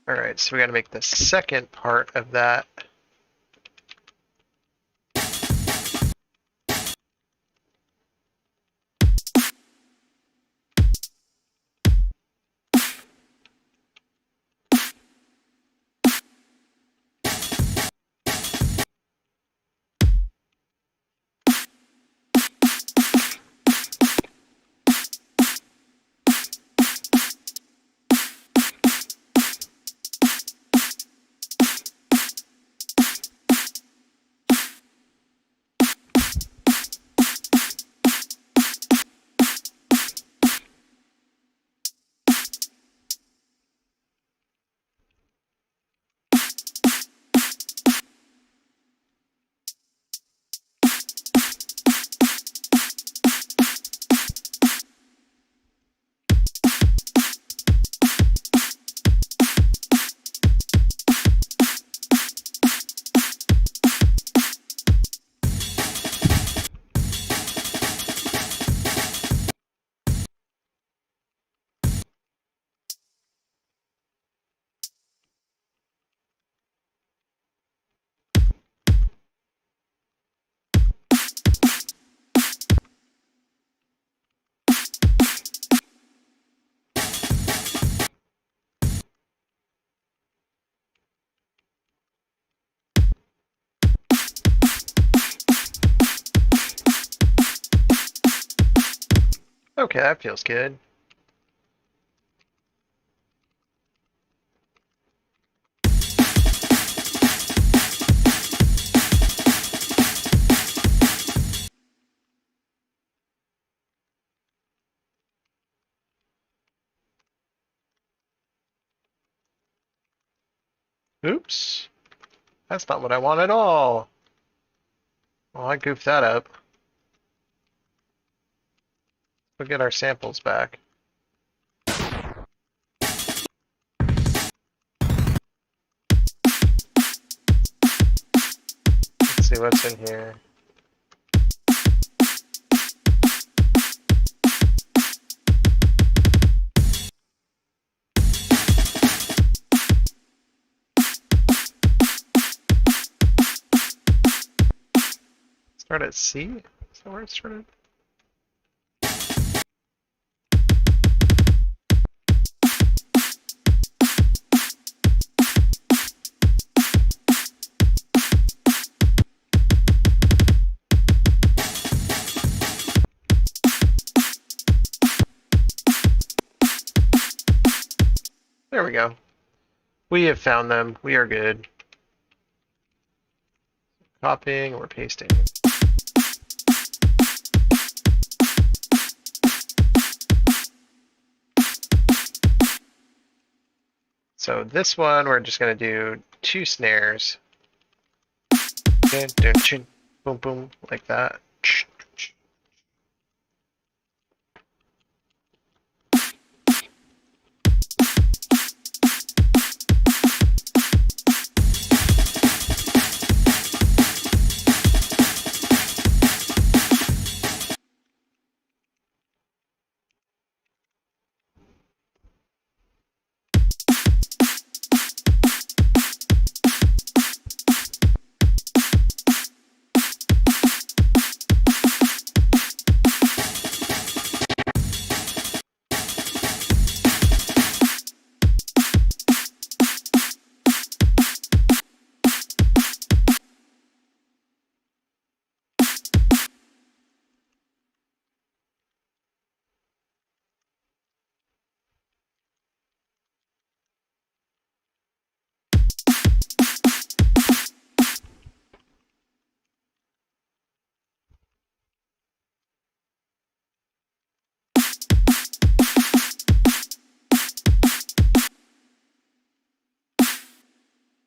Alright, so we gotta make the second part of that. Okay, that feels good. Oops. That's not what I want at all. Well, I goofed that up. We'll get our samples back. Let's see what's in here. Start at C? Is that where it started? There we go. We have found them. We are good. Copying, we're pasting. So this one, we're just going to do 2 snares. Dun, dun, chin, boom, boom, like that.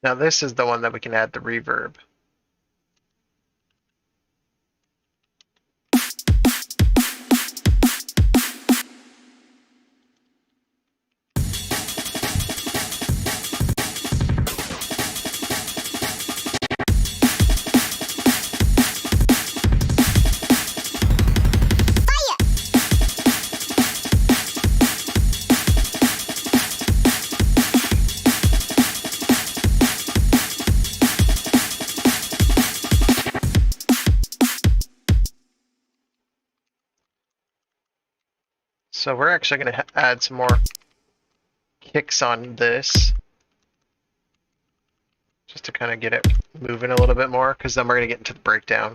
Now this is the one that we can add the reverb. So we're actually going to add some more kicks on this, just to kind of get it moving a little bit more, because then we're going to get into the breakdown.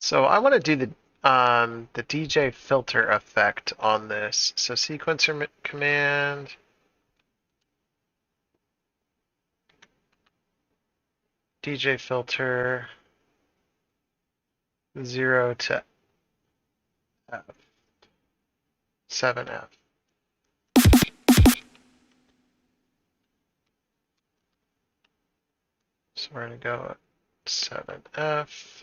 So I want to do the DJ filter effect on this. So sequencer command. DJ filter 0 to F, 7F. So we're going to go at 7F.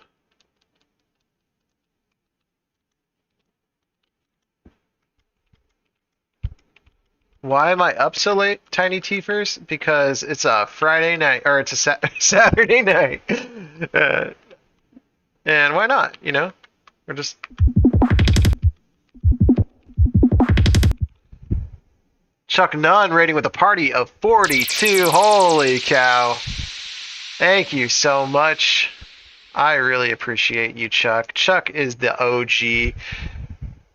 Why am I up so late, Tiny Teefers? Because it's a Friday night, or it's a Saturday night. And why not, you know? We're just... Chuck Nunn rating with a party of 42. Holy cow. Thank you so much. I really appreciate you, Chuck. Chuck is the OG.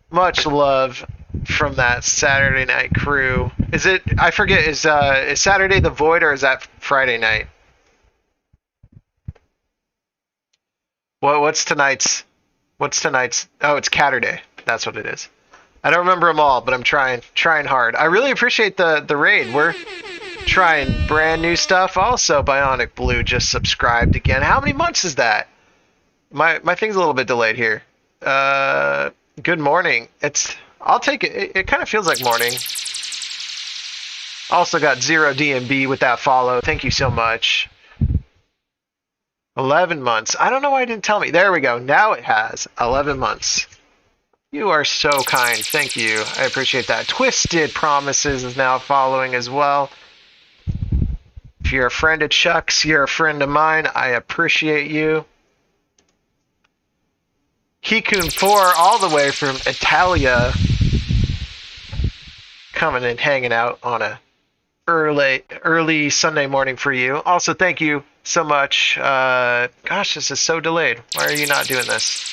Much love from that Saturday night crew. Is it, I forget, is Saturday the Void, or is that Friday night? What's tonight's, oh, it's Catterday. That's what it is. I don't remember them all, but I'm trying hard. I really appreciate the raid. We're trying brand new stuff. Also, Bionic Blue just subscribed again. How many months is that? My thing's a little bit delayed here. Good morning. I'll take it. It kind of feels like morning. Also got 0 DMB with that follow. Thank you so much. 11 months. I don't know why it didn't tell me. There we go. Now it has 11 months. You are so kind. Thank you. I appreciate that. Twisted Promises is now following as well. If you're a friend of Chuck's, you're a friend of mine. I appreciate you. Hikun4 all the way from Italia. Coming and hanging out on a early Sunday morning for you. Also, thank you so much. Gosh, this is so delayed. Why are you not doing this?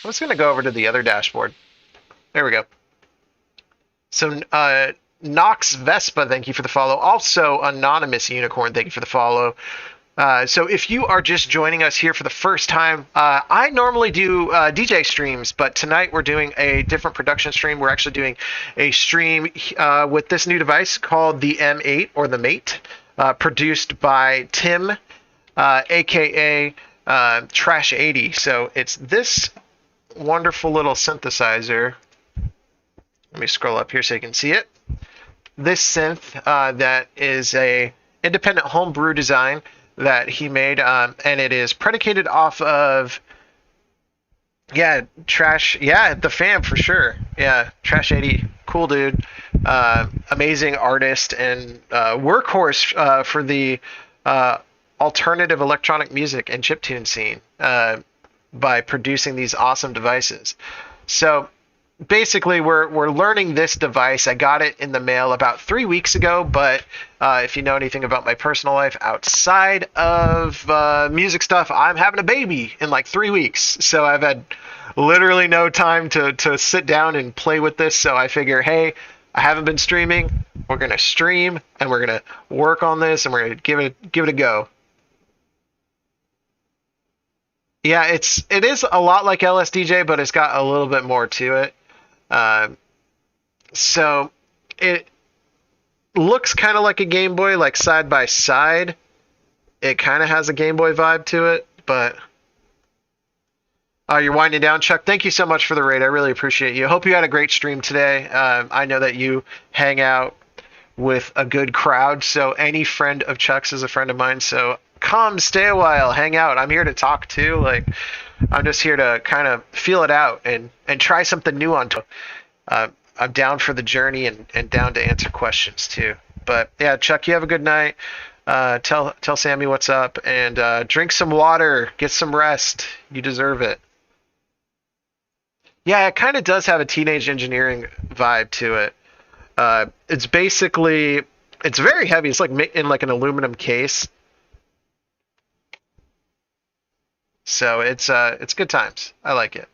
I'm just going to go over to the other dashboard. There we go. So, Nox Vespa, thank you for the follow. Also, Anonymous Unicorn, thank you for the follow. So if you are just joining us here for the first time, I normally do DJ streams, but tonight we're doing a different production stream. We're actually doing a stream with this new device called the M8 or the Mate, produced by Tim, aka Trash 80. So it's this wonderful little synthesizer. Let me scroll up here so you can see it. this synth that is a independent homebrew design that he made, and it is predicated off of Trash. Yeah, the fam for sure. Yeah, Trash 80, cool dude, amazing artist and workhorse for the alternative electronic music and chiptune scene by producing these awesome devices. So basically, we're learning this device. I got it in the mail about 3 weeks ago, but if you know anything about my personal life outside of music stuff, I'm having a baby in like 3 weeks. So I've had literally no time to sit down and play with this. So I figure, hey, I haven't been streaming. We're going to stream and we're going to work on this and we're going to give it a go. Yeah, it is a lot like LSDJ, but it's got a little bit more to it. So it looks kind of like a Game Boy, like side by side. It kind of has a Game Boy vibe to it, but you're winding down, Chuck. Thank you so much for the raid. I really appreciate you. Hope you had a great stream today. I know that you hang out with a good crowd, so any friend of Chuck's is a friend of mine. So come, stay a while, hang out. I'm here to talk too. Like, I'm just here to kind of feel it out and try something new on top. I'm down for the journey and down to answer questions too. But yeah, Chuck, you have a good night. Tell Sammy what's up and drink some water, get some rest. You deserve it. Yeah, it kind of does have a teenage engineering vibe to it. It's very heavy. It's like in like an aluminum case. So it's good times. I like it.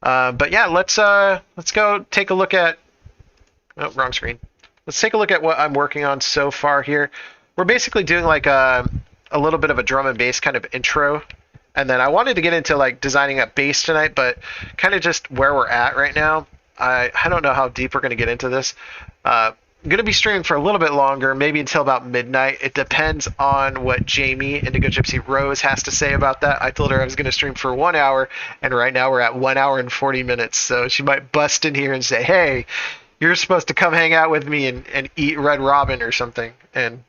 But yeah, let's go take a look at. Oh, wrong screen. Let's take a look at what I'm working on so far here. We're basically doing like a little bit of a drum and bass kind of intro, and then I wanted to get into like designing a bass tonight, but kind of just where we're at right now. I don't know how deep we're gonna get into this. I'm going to be streaming for a little bit longer, maybe until about midnight. It depends on what Jamie, Indigo Gypsy Rose, has to say about that. I told her I was going to stream for 1 hour, and right now we're at 1 hour and 40 minutes. So she might bust in here and say, hey, you're supposed to come hang out with me and eat Red Robin or something. And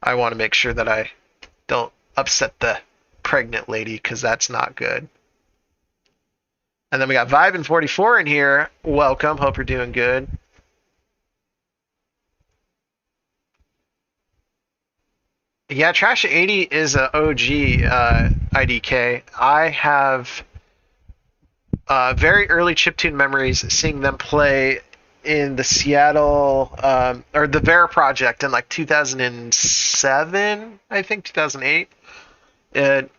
I want to make sure that I don't upset the pregnant lady, because that's not good. And then we got Vibe and 44 in here. Welcome. Hope you're doing good. Yeah, Trash 80 is an OG IDK. I have very early chiptune memories seeing them play in the Seattle or the Vera project in like 2007, I think 2008. And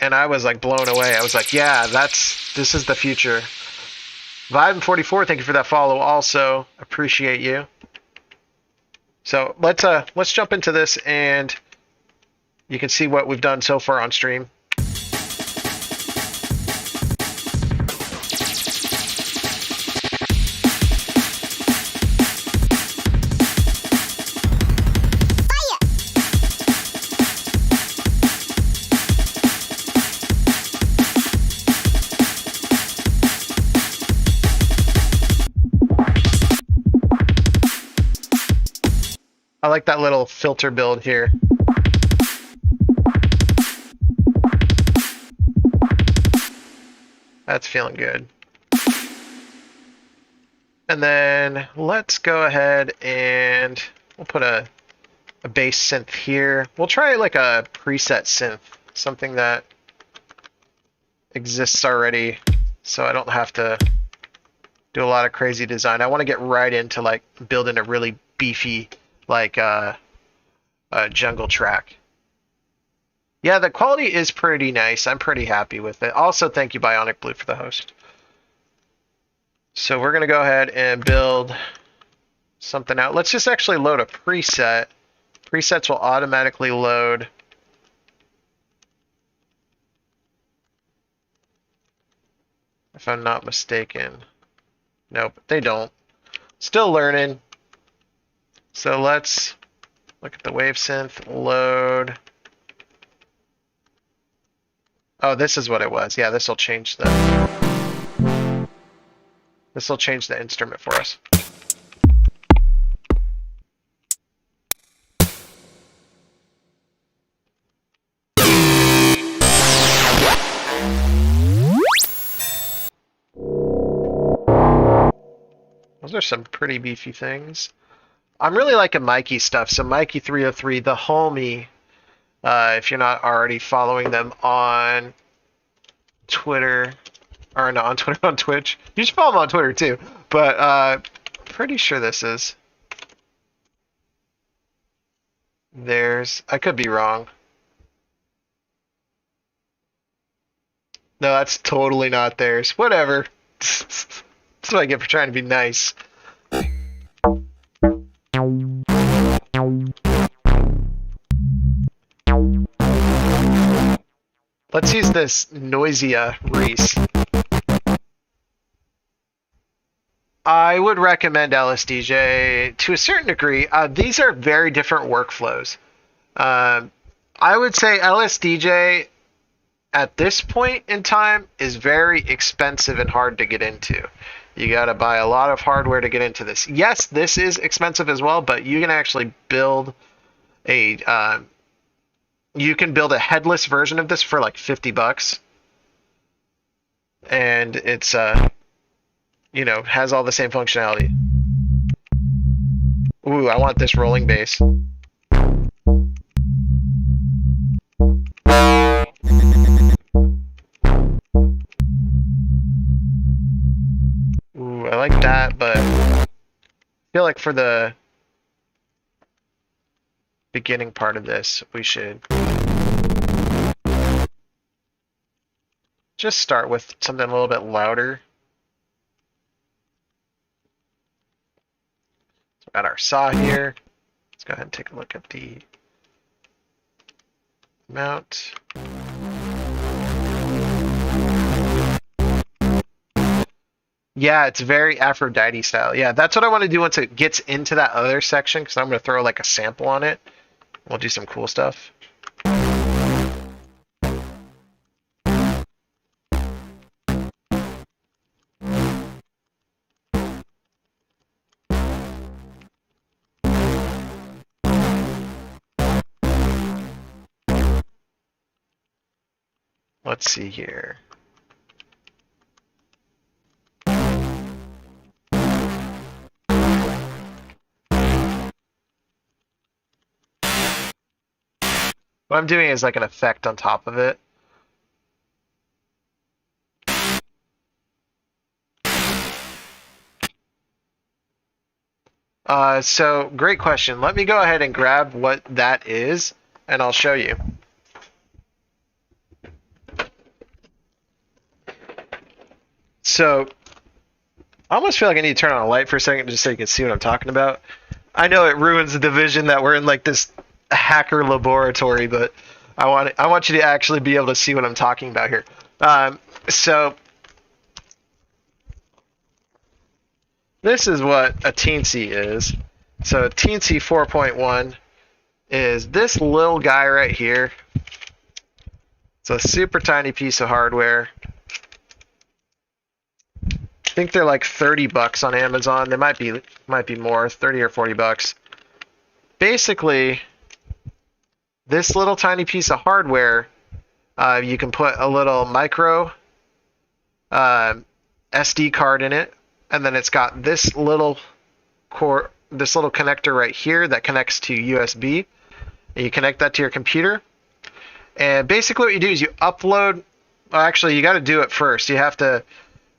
I was like blown away. I was like, yeah, this is the future. Vibe 44, thank you for that follow also. Appreciate you. So let's jump into this and you can see what we've done so far on stream. I like that little filter build here. That's feeling good. And then let's go ahead and we'll put a bass synth here. We'll try like a preset synth, something that exists already, so I don't have to do a lot of crazy design. I want to get right into like building a really beefy like jungle track. Yeah, the quality is pretty nice. I'm pretty happy with it. Also, thank you, Bionic Blue, for the host. So we're going to go ahead and build something out. Let's just actually load a preset. Presets will automatically load. If I'm not mistaken. Nope, they don't. Still learning. So let's look at the wave synth, load. Oh, this is what it was. Yeah, this will change the instrument for us. Those are some pretty beefy things. I'm really liking Mikey stuff. So Mikey 303, the homie. If you're not already following them on Twitter, or not on Twitter, on Twitch, you should follow them on Twitter too. But pretty sure this is theirs. I could be wrong. No, that's totally not theirs. Whatever. That's what I get for trying to be nice. Let's use this Noisia Reese. I would recommend LSDJ to a certain degree. These are very different workflows. I would say LSDJ at this point in time is very expensive and hard to get into. You got to buy a lot of hardware to get into this. Yes, this is expensive as well, but you can actually build a headless version of this for like $50, and it's has all the same functionality. Ooh, I want this rolling bass. Ooh, I like that, but I feel like for the beginning part of this, we should just start with something a little bit louder. So we got our saw here. Let's go ahead and take a look at the mount. Yeah, it's very Aphrodite style. Yeah, that's what I want to do once it gets into that other section, because I'm going to throw like a sample on it. We'll do some cool stuff. Let's see here. What I'm doing is like an effect on top of it. So great question. Let me go ahead and grab what that is, and I'll show you. So I almost feel like I need to turn on a light for a second just so you can see what I'm talking about. I know it ruins the vision that we're in like this hacker laboratory, but I want you to actually be able to see what I'm talking about here. So this is what a Teensy is. So a Teensy 4.1 is this little guy right here. It's a super tiny piece of hardware. I think they're like $30 on Amazon. They might be more, 30 or $40. Basically, this little tiny piece of hardware, you can put a little micro SD card in it, and then it's got this little connector right here that connects to USB. And you connect that to your computer, and basically what you do is you upload. Well, actually, you got to do it first. You have to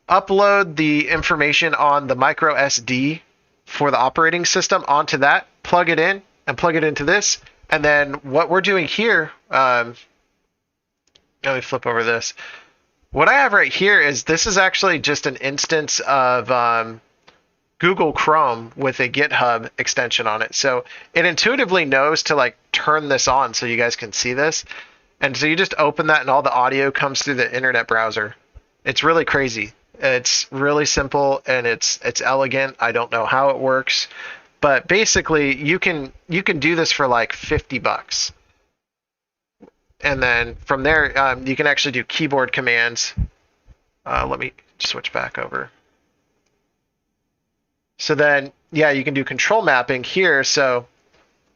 upload the information on the micro SD for the operating system onto that, plug it in, and plug it into this. And then what we're doing here, let me flip over this. What I have right here is this is actually just an instance of Google Chrome with a GitHub extension on it. So it intuitively knows to like turn this on so you guys can see this. And so you just open that and all the audio comes through the internet browser. It's really crazy. It's really simple and it's elegant. I don't know how it works. But basically, you can do this for like $50, and then from there you can actually do keyboard commands. Let me switch back over. So then, yeah, you can do control mapping here. So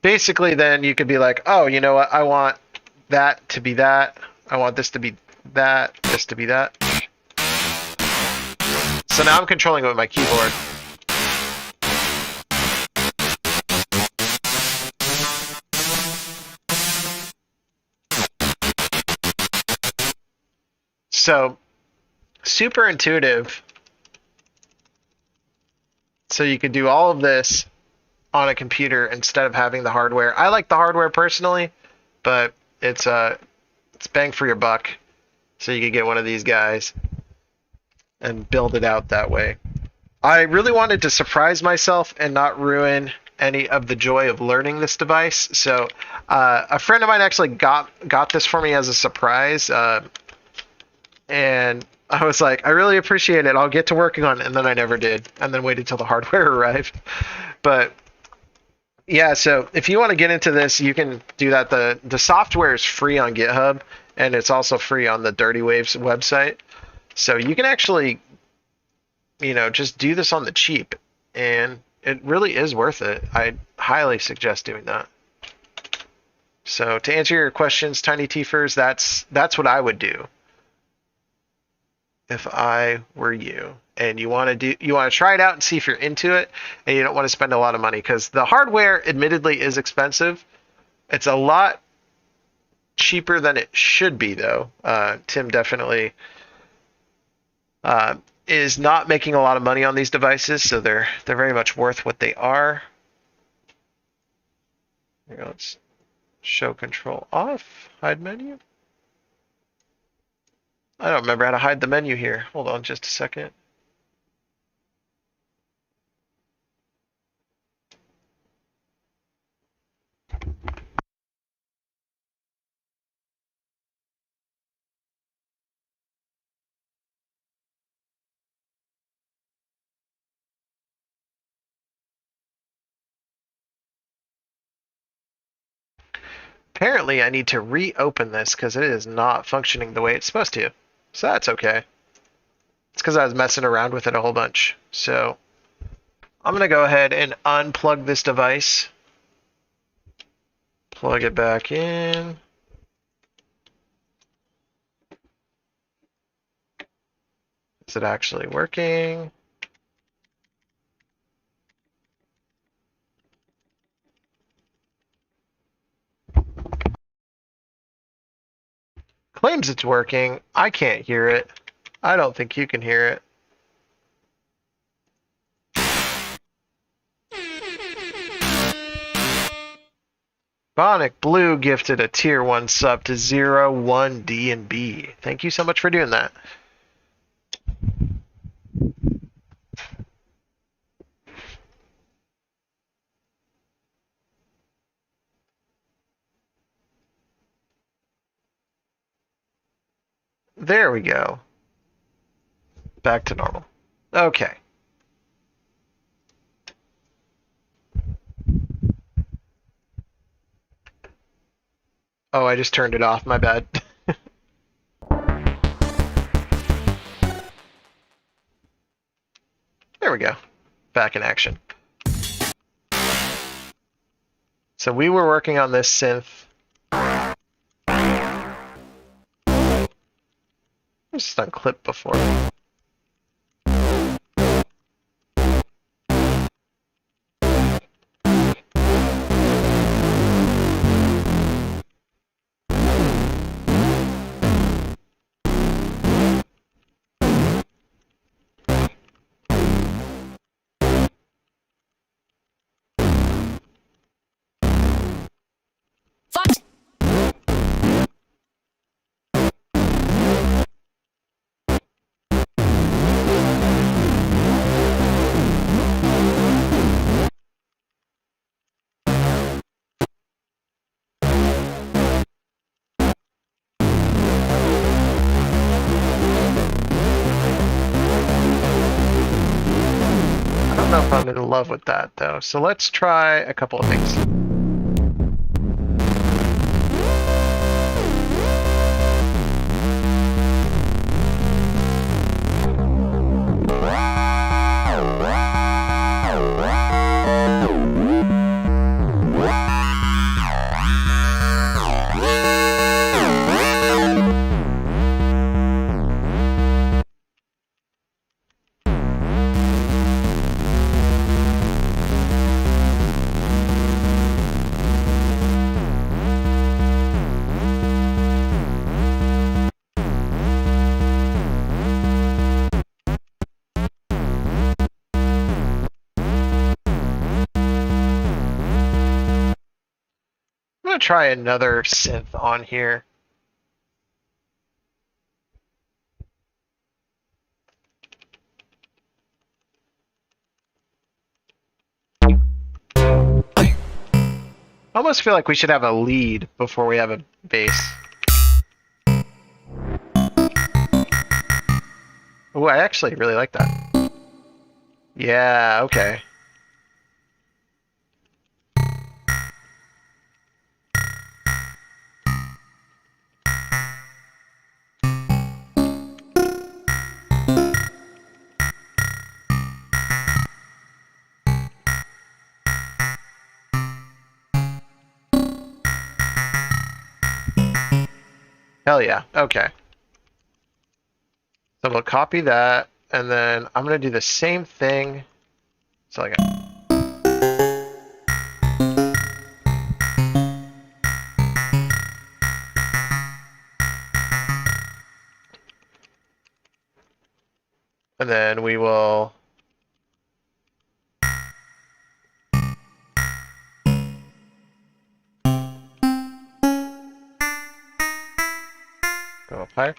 basically, then you could be like, oh, you know what? I want that to be that. I want this to be that. This to be that. So now I'm controlling it with my keyboard. So super intuitive. So you could do all of this on a computer instead of having the hardware. I like the hardware personally, but it's bang for your buck. So you could get one of these guys and build it out that way. I really wanted to surprise myself and not ruin any of the joy of learning this device. So a friend of mine actually got this for me as a surprise, and I was like, I really appreciate it. I'll get to working on it, and then I never did, and then waited till the hardware arrived. But yeah, so if you want to get into this, you can do that. The software is free on GitHub, and it's also free on the Dirtywave's website. So you can actually, just do this on the cheap, and it really is worth it. I highly suggest doing that. So to answer your questions, Tiny Tiefers, that's what I would do if I were you. And you want to try it out and see if you're into it, and you don't want to spend a lot of money, because the hardware admittedly is expensive. It's a lot cheaper than it should be, though. Tim definitely is not making a lot of money on these devices, so they're very much worth what they are. Here, let's show control off, hide menu. I don't remember how to hide the menu here. Hold on just a second. Apparently I need to reopen this because it is not functioning the way it's supposed to. So that's okay. It's because I was messing around with it a whole bunch. So I'm going to go ahead and unplug this device. Plug it back in. Is it actually working? Claims it's working. I can't hear it. I don't think you can hear it. Bonic Blue gifted a tier 1 sub to 01D and B. Thank you so much for doing that. There we go. Back to normal. Okay. Oh, I just turned it off. My bad. There we go. Back in action. So we were working on this synth. I've just done clip before. I don't know if I'm in love with that though. So let's try a couple of things. try another synth on here. I almost feel like we should have a lead before we have a bass. Oh, I actually really like that. Yeah, okay. Hell yeah, okay. So we'll copy that, and then I'm gonna do the same thing. So like, and then we will go up higher.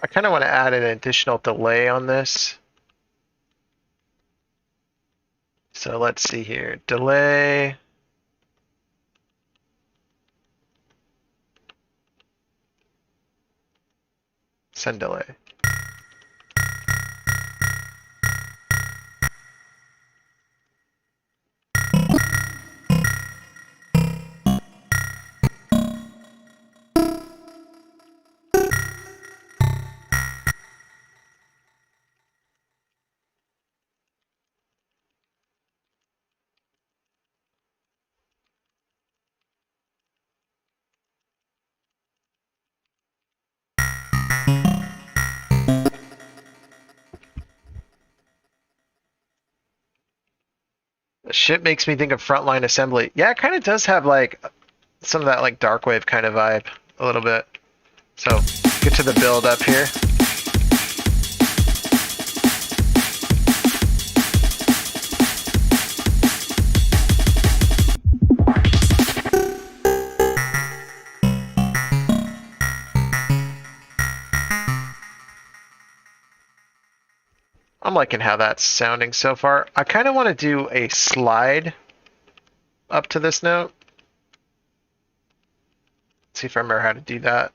I kind of want to add an additional delay on this. So let's see here. Delay. Send delay. Shit makes me think of frontline assembly. Yeah, it kind of does have like some of that like Darkwave kind of vibe a little bit. So get to the build up here. I'm liking how that's sounding so far. I kind of want to do a slide up to this note. See if I remember how to do that.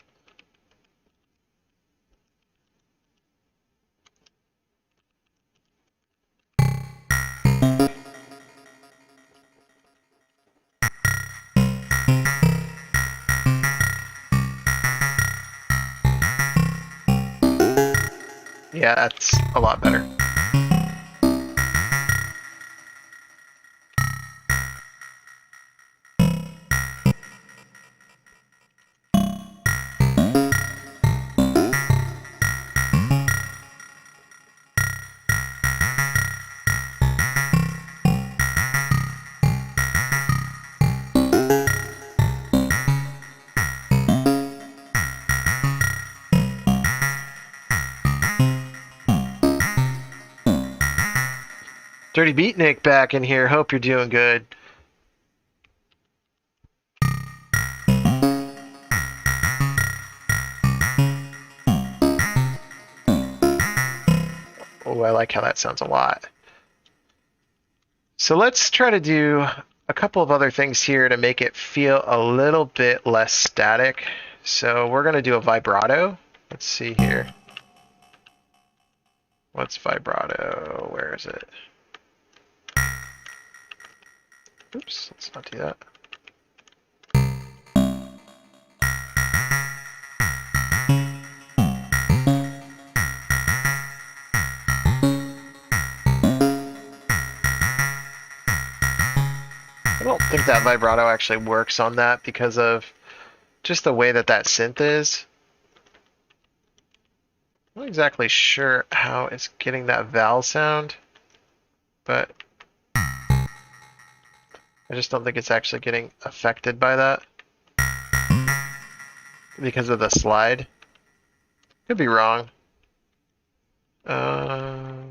Yeah, that's a lot better. Dirty Beatnik back in here. Hope you're doing good. Oh, I like how that sounds a lot. So let's try to do a couple of other things here to make it feel a little bit less static. So we're going to do a vibrato. Let's see here. What's vibrato? Where is it? Oops, let's not do that. I don't think that vibrato actually works on that because of just the way that that synth is. I'm not exactly sure how it's getting that vowel sound, but I just don't think it's actually getting affected by that because of the slide. Could be wrong. Um,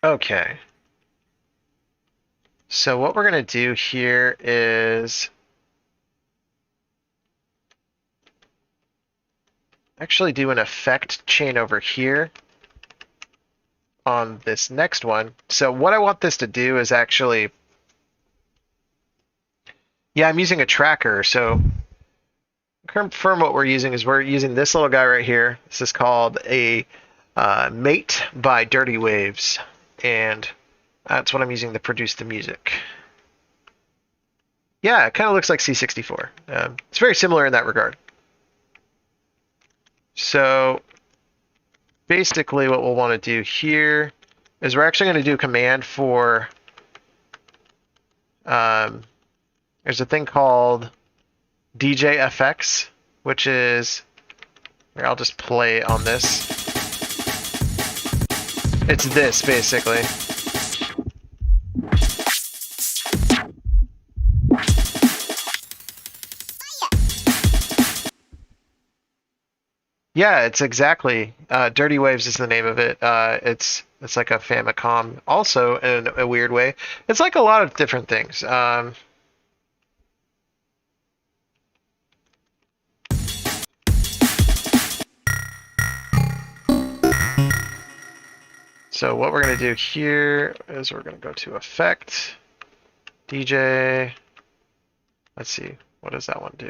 okay. So what we're going to do here is actually do an effect chain over here on this next one. So what I want this to do is actually, yeah, I'm using a tracker. So confirm what we're using is we're using this little guy right here. This is called a Mate by Dirtywaves, and that's what I'm using to produce the music. Yeah, it kind of looks like C64. It's very similar in that regard. So basically what we'll want to do here is we're actually going to do a command for, there's a thing called DJ FX, which is, here, I'll just play on this. It's this, basically. Yeah, it's exactly. Dirtywaves is the name of it. It's like a Famicom, also in a weird way. It's like a lot of different things. So what we're going to do here is we're going to go to Effect, DJ. Let's see, what does that one do?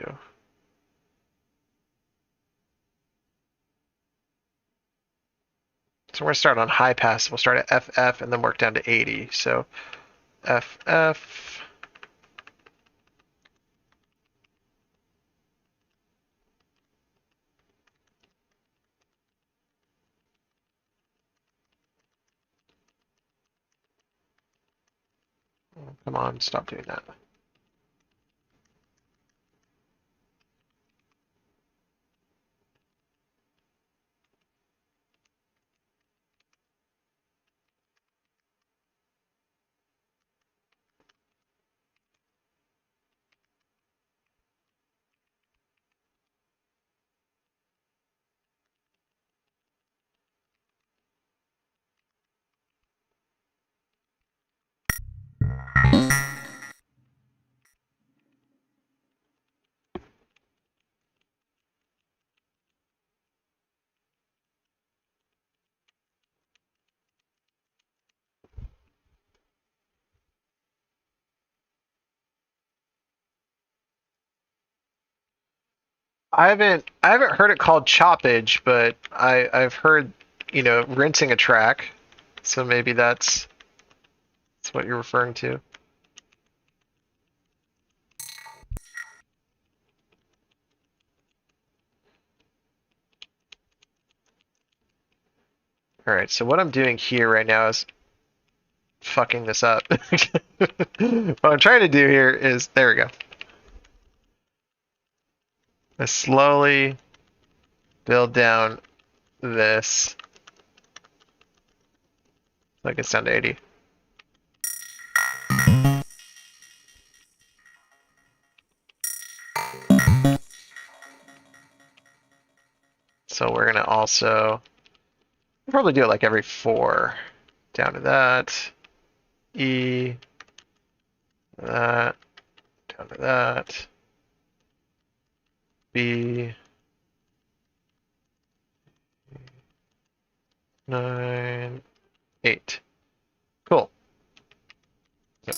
So we're going to start on high pass. We'll start at FF and then work down to 80. So FF. Oh, come on, stop doing that. I haven't heard it called choppage, but I've heard, rinsing a track. So maybe that's what you're referring to. All right, so what I'm doing here right now is fucking this up. What I'm trying to do here is, there we go. I slowly build down this. So it gets down to 80. So we're gonna also probably do it like every 4. Down to that. E. That. Down to that. B. 9. 8. Cool. Yep.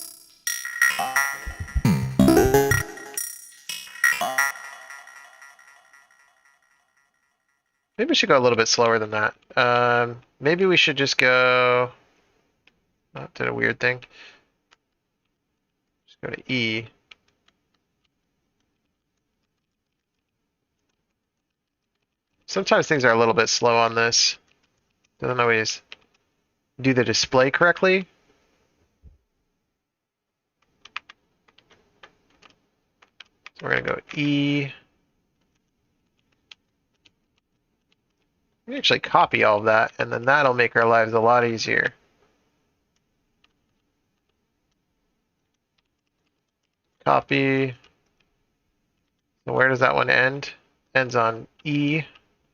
Maybe we should go a little bit slower than that. Maybe we should just go... Oh, did a weird thing. Just go to E. Sometimes things are a little bit slow on this. Doesn't always do the display correctly. So we're going to go E. We can actually copy all of that, and then that'll make our lives a lot easier. Copy. So where does that one end? Ends on E.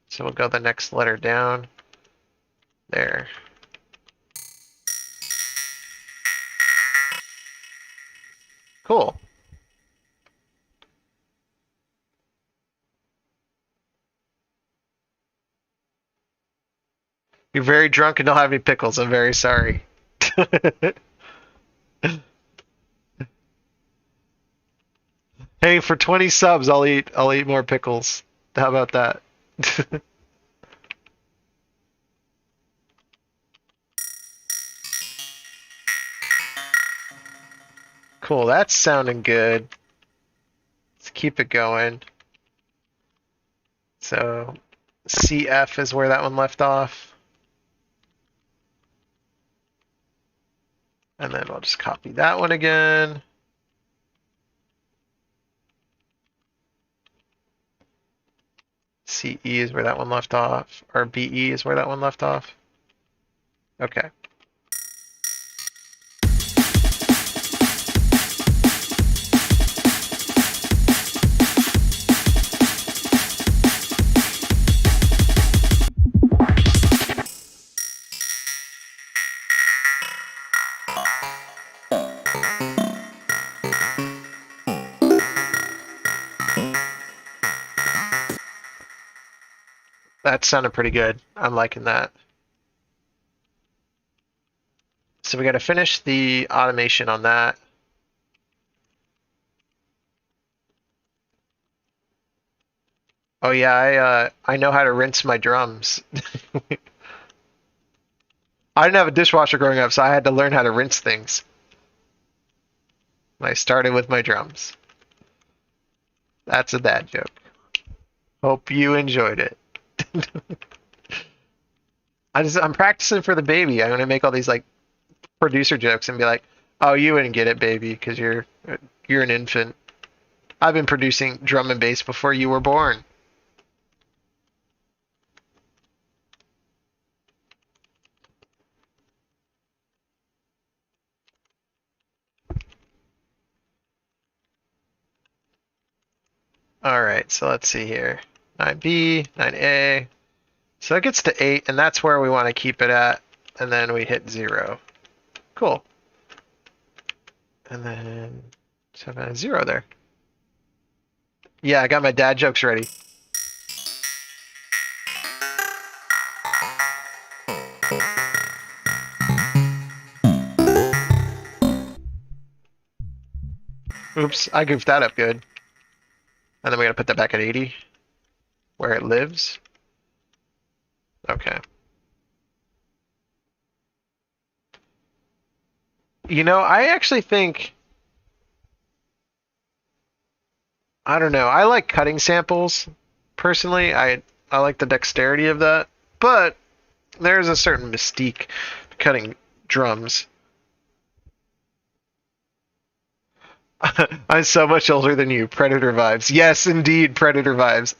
So we'll go the next letter down. There. Cool. You're very drunk and don't have any pickles. I'm very sorry. Hey, for 20 subs, I'll eat more pickles. How about that? Cool, that's sounding good. Let's keep it going. So, CF is where that one left off. And then we'll just copy that one again. CE is where that one left off, or BE is where that one left off. Okay. That sounded pretty good. I'm liking that. So we got to finish the automation on that. Oh yeah, I know how to rinse my drums. I didn't have a dishwasher growing up, so I had to learn how to rinse things. I started with my drums. That's a dad joke. Hope you enjoyed it. I'm practicing for the baby. I'm gonna make all these like producer jokes and be like, "Oh, you wouldn't get it, baby, because you're an infant. I've been producing drum and bass before you were born." All right, so let's see here. 9B, 9A. So that gets to 8, and that's where we want to keep it at. And then we hit 0. Cool. And then 7, 0 there. Yeah, I got my dad jokes ready. Oops, I goofed that up good. And then we gotta put that back at 80, where it lives. Okay. You know, I actually think, I don't know, I like cutting samples. Personally, I like the dexterity of that, but there's a certain mystique to cutting drums. I'm so much older than you. Predator vibes. Yes, indeed, Predator vibes.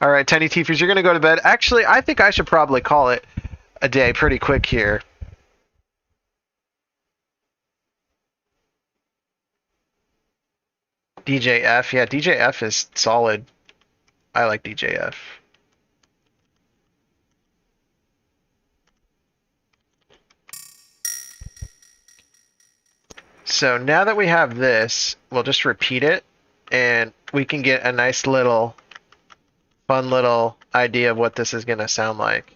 All right, Tiny Teefers, you're going to go to bed. Actually, I think I should probably call it a day pretty quick here. DJF. Yeah, DJF is solid. I like DJF. So now that we have this, we'll just repeat it, and we can get a nice little, fun little idea of what this is going to sound like.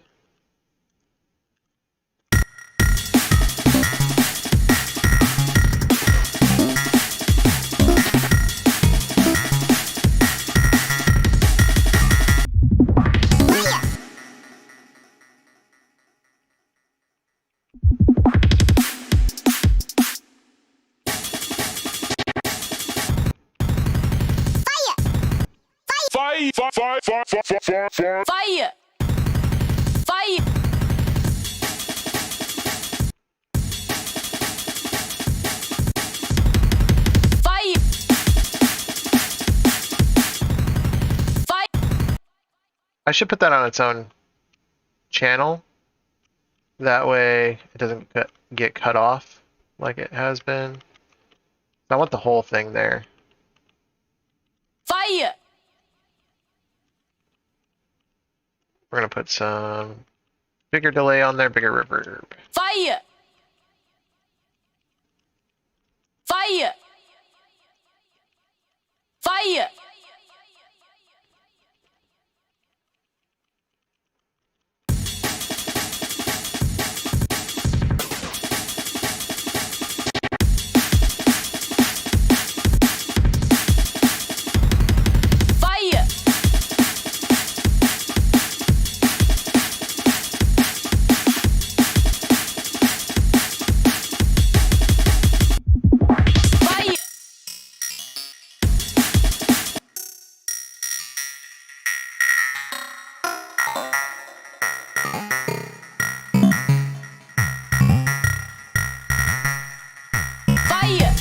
Fire! Fire! Fire! Fire! Fire! Fire! Fire! Fire! Fire! I should put that on its own channel. That way it doesn't get cut off like it has been. I want the whole thing there. Fire! We're going to put some bigger delay on there, bigger reverb. Fire! Fire! Fire! Fire! Fire! Fire!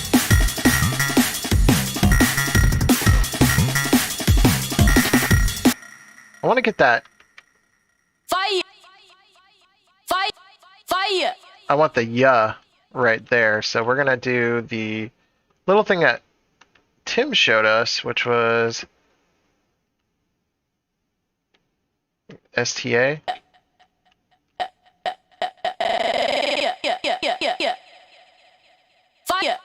I want to get that. Fire! Fire! Fire! I want the yeah right there. So we're going to do the little thing that Tim showed us, which was STA. Yeah, yeah, yeah, yeah, yeah, yeah. Fire!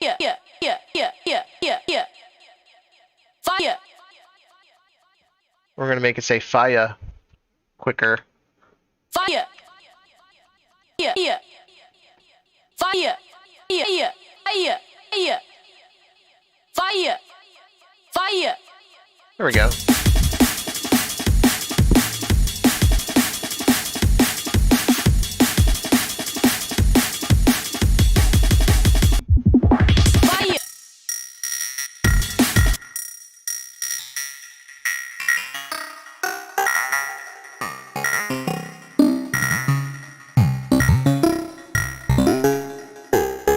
Yeah, yeah, yeah, yeah, yeah, yeah, yeah. Fire! We're going to make it say fire quicker. Fire! Yeah, yeah. Fire! Yeah, yeah, yeah, yeah. Fire! Fire! There we go. Fire!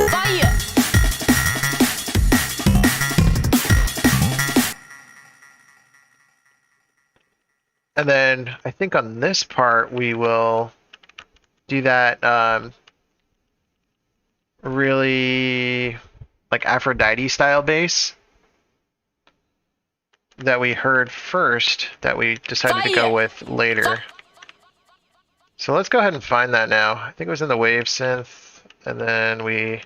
Fire! And then I think on this part we will do that really like Aphrodite style bass that we heard first that we decided to go Fire! with later. So let's go ahead and find that now. I think it was in the wave synth, and then we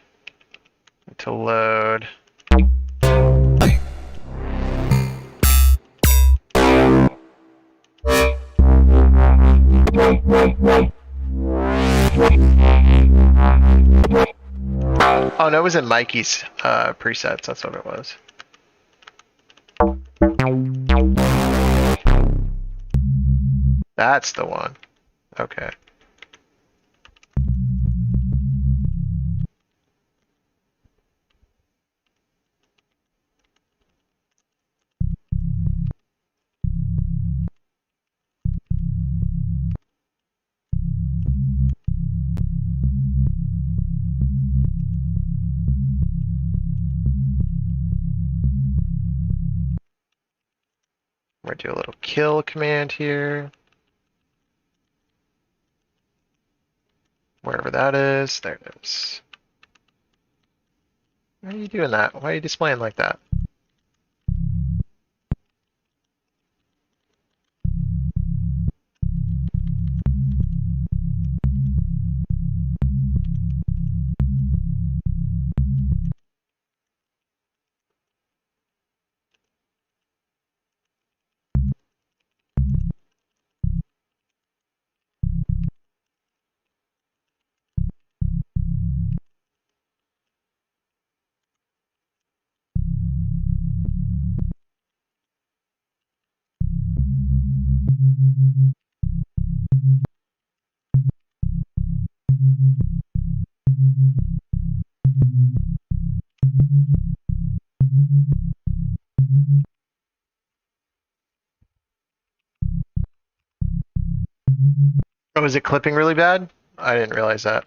need to load. Oh no, it was in Mikey's presets. That's what it was. That's the one. Okay. We're gonna do a little kill command here. Wherever that is, there it is. Why are you doing that? Why are you displaying like that? Was it clipping really bad? I didn't realize that.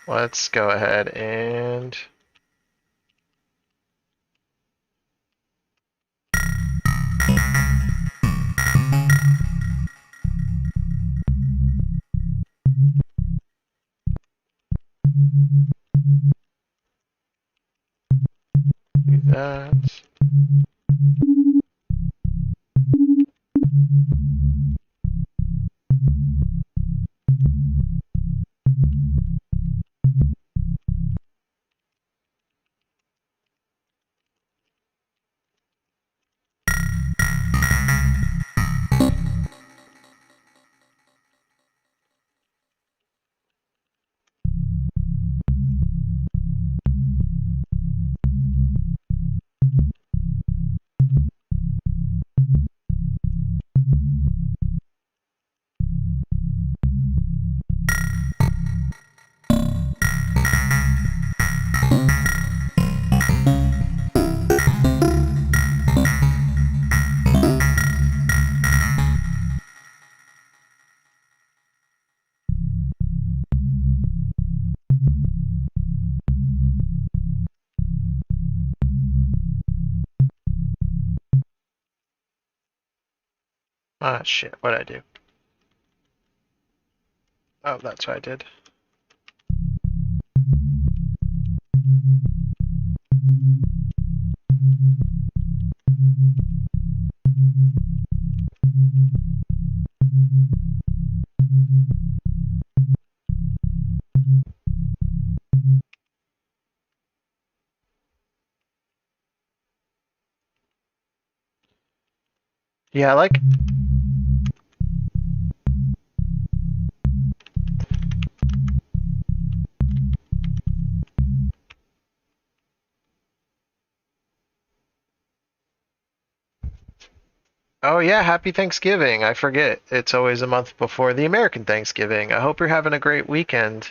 Let's go ahead and... do that. Ah, shit, what'd I do? Oh, that's what I did. Yeah, I like... Oh yeah, happy Thanksgiving. I forget. It's always a month before the American Thanksgiving. I hope you're having a great weekend.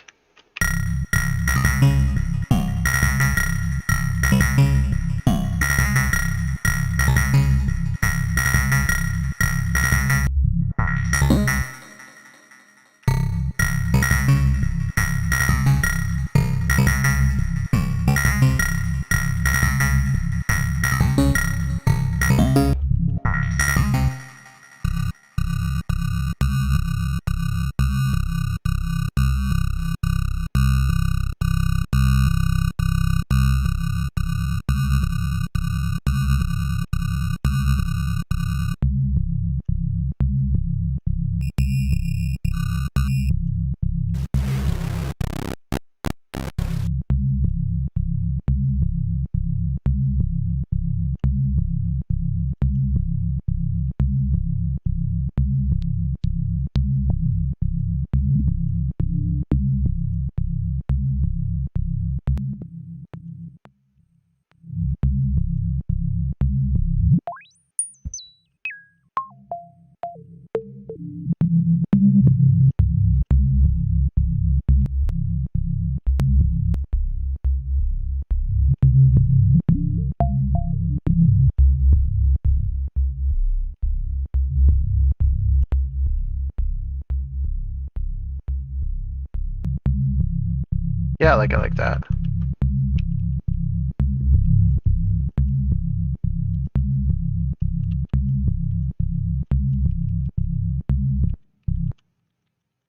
Yeah, I like that.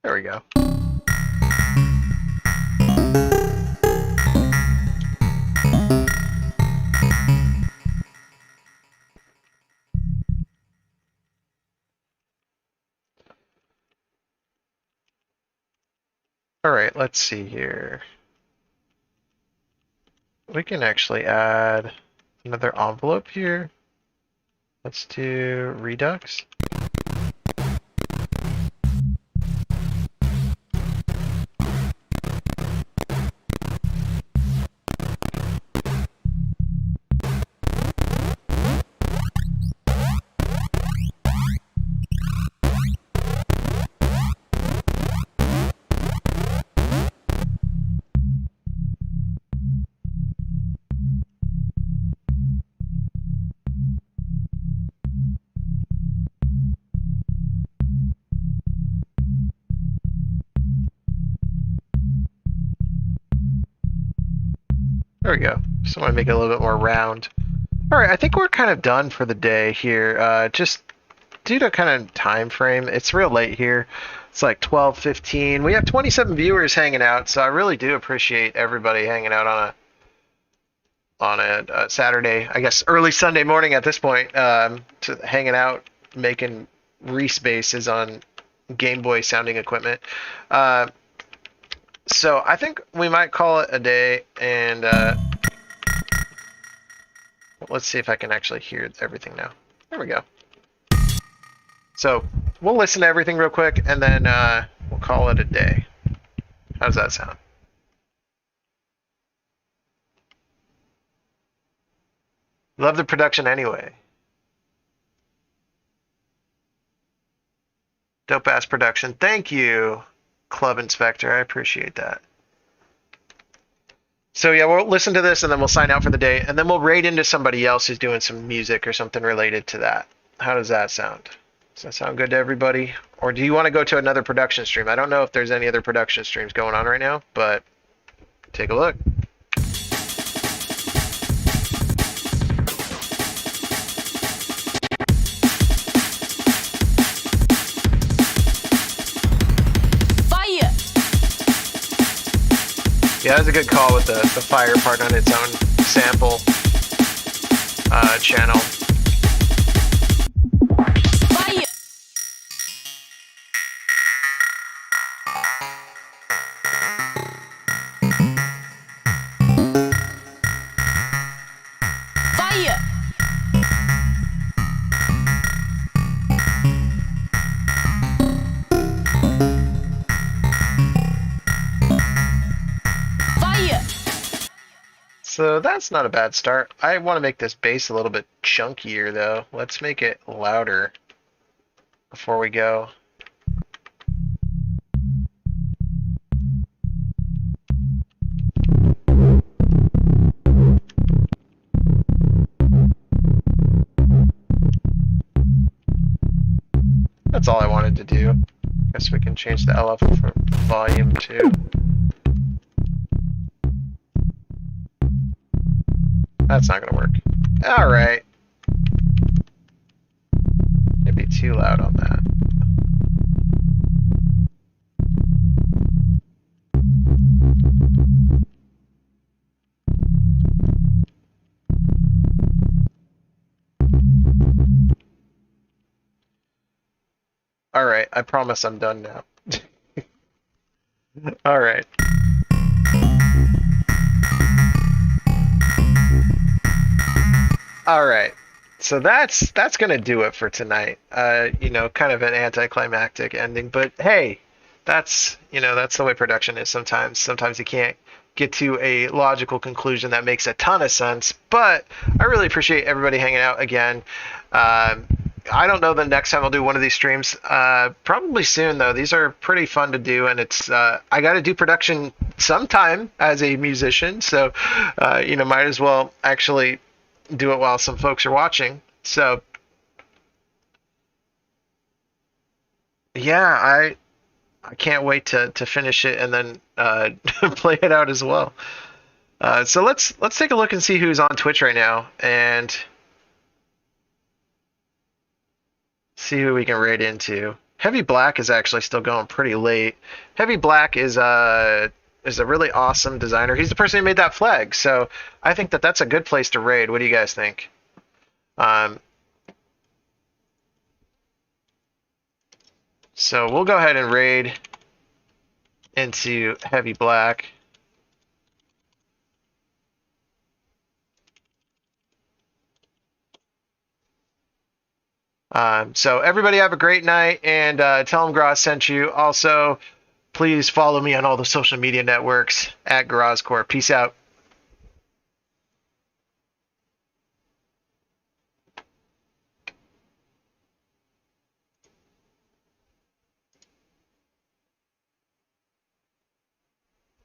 There we go. All right, let's see here. We can actually add another envelope here. Let's do Redux. There we go. Just want to make it a little bit more round. All right, I think we're kind of done for the day here. Just due to kind of time frame, it's real late here. It's like 12:15. We have 27 viewers hanging out, so I really do appreciate everybody hanging out on a Saturday, I guess early Sunday morning at this point, to hanging out, making Reese bases on Game Boy sounding equipment. So I think we might call it a day, and let's see if I can actually hear everything now. There we go. So we'll listen to everything real quick, and then we'll call it a day. How does that sound? Love the production anyway. Dope ass production. Thank you, Club Inspector. I appreciate that. So yeah, we'll listen to this and then we'll sign out for the day, and then we'll raid into somebody else who's doing some music or something related to that. How does that sound? Does that sound good to everybody? Or do you want to go to another production stream? I don't know if there's any other production streams going on right now, but take a look. Yeah, that was a good call with the fire part on its own sample channel. Fire. Fire. So that's not a bad start. I want to make this bass a little bit chunkier though. Let's make it louder before we go. That's all I wanted to do. Guess we can change the LF for volume too. That's not gonna work. Alright. It'd be too loud on that. Alright, I promise I'm done now. Alright. Alright. So that's gonna do it for tonight. You know, kind of an anticlimactic ending, but hey, that's the way production is sometimes. Sometimes you can't get to a logical conclusion that makes a ton of sense, but I really appreciate everybody hanging out again. I don't know the next time I'll do one of these streams. Probably soon though. These are pretty fun to do, and it's I got to do production sometime as a musician, so might as well actually do it while some folks are watching. So yeah, I can't wait to finish it and then play it out as well. So let's take a look and see who's on Twitch right now and see who we can raid into. Heavy Black is actually still going pretty late. Heavy Black is a really awesome designer. He's the person who made that flag, so I think that's a good place to raid. What do you guys think? So we'll go ahead and raid into Heavy Black. So everybody have a great night, and tell them Graz sent you. Also, please follow me on all the social media networks at GrazCore. Peace out.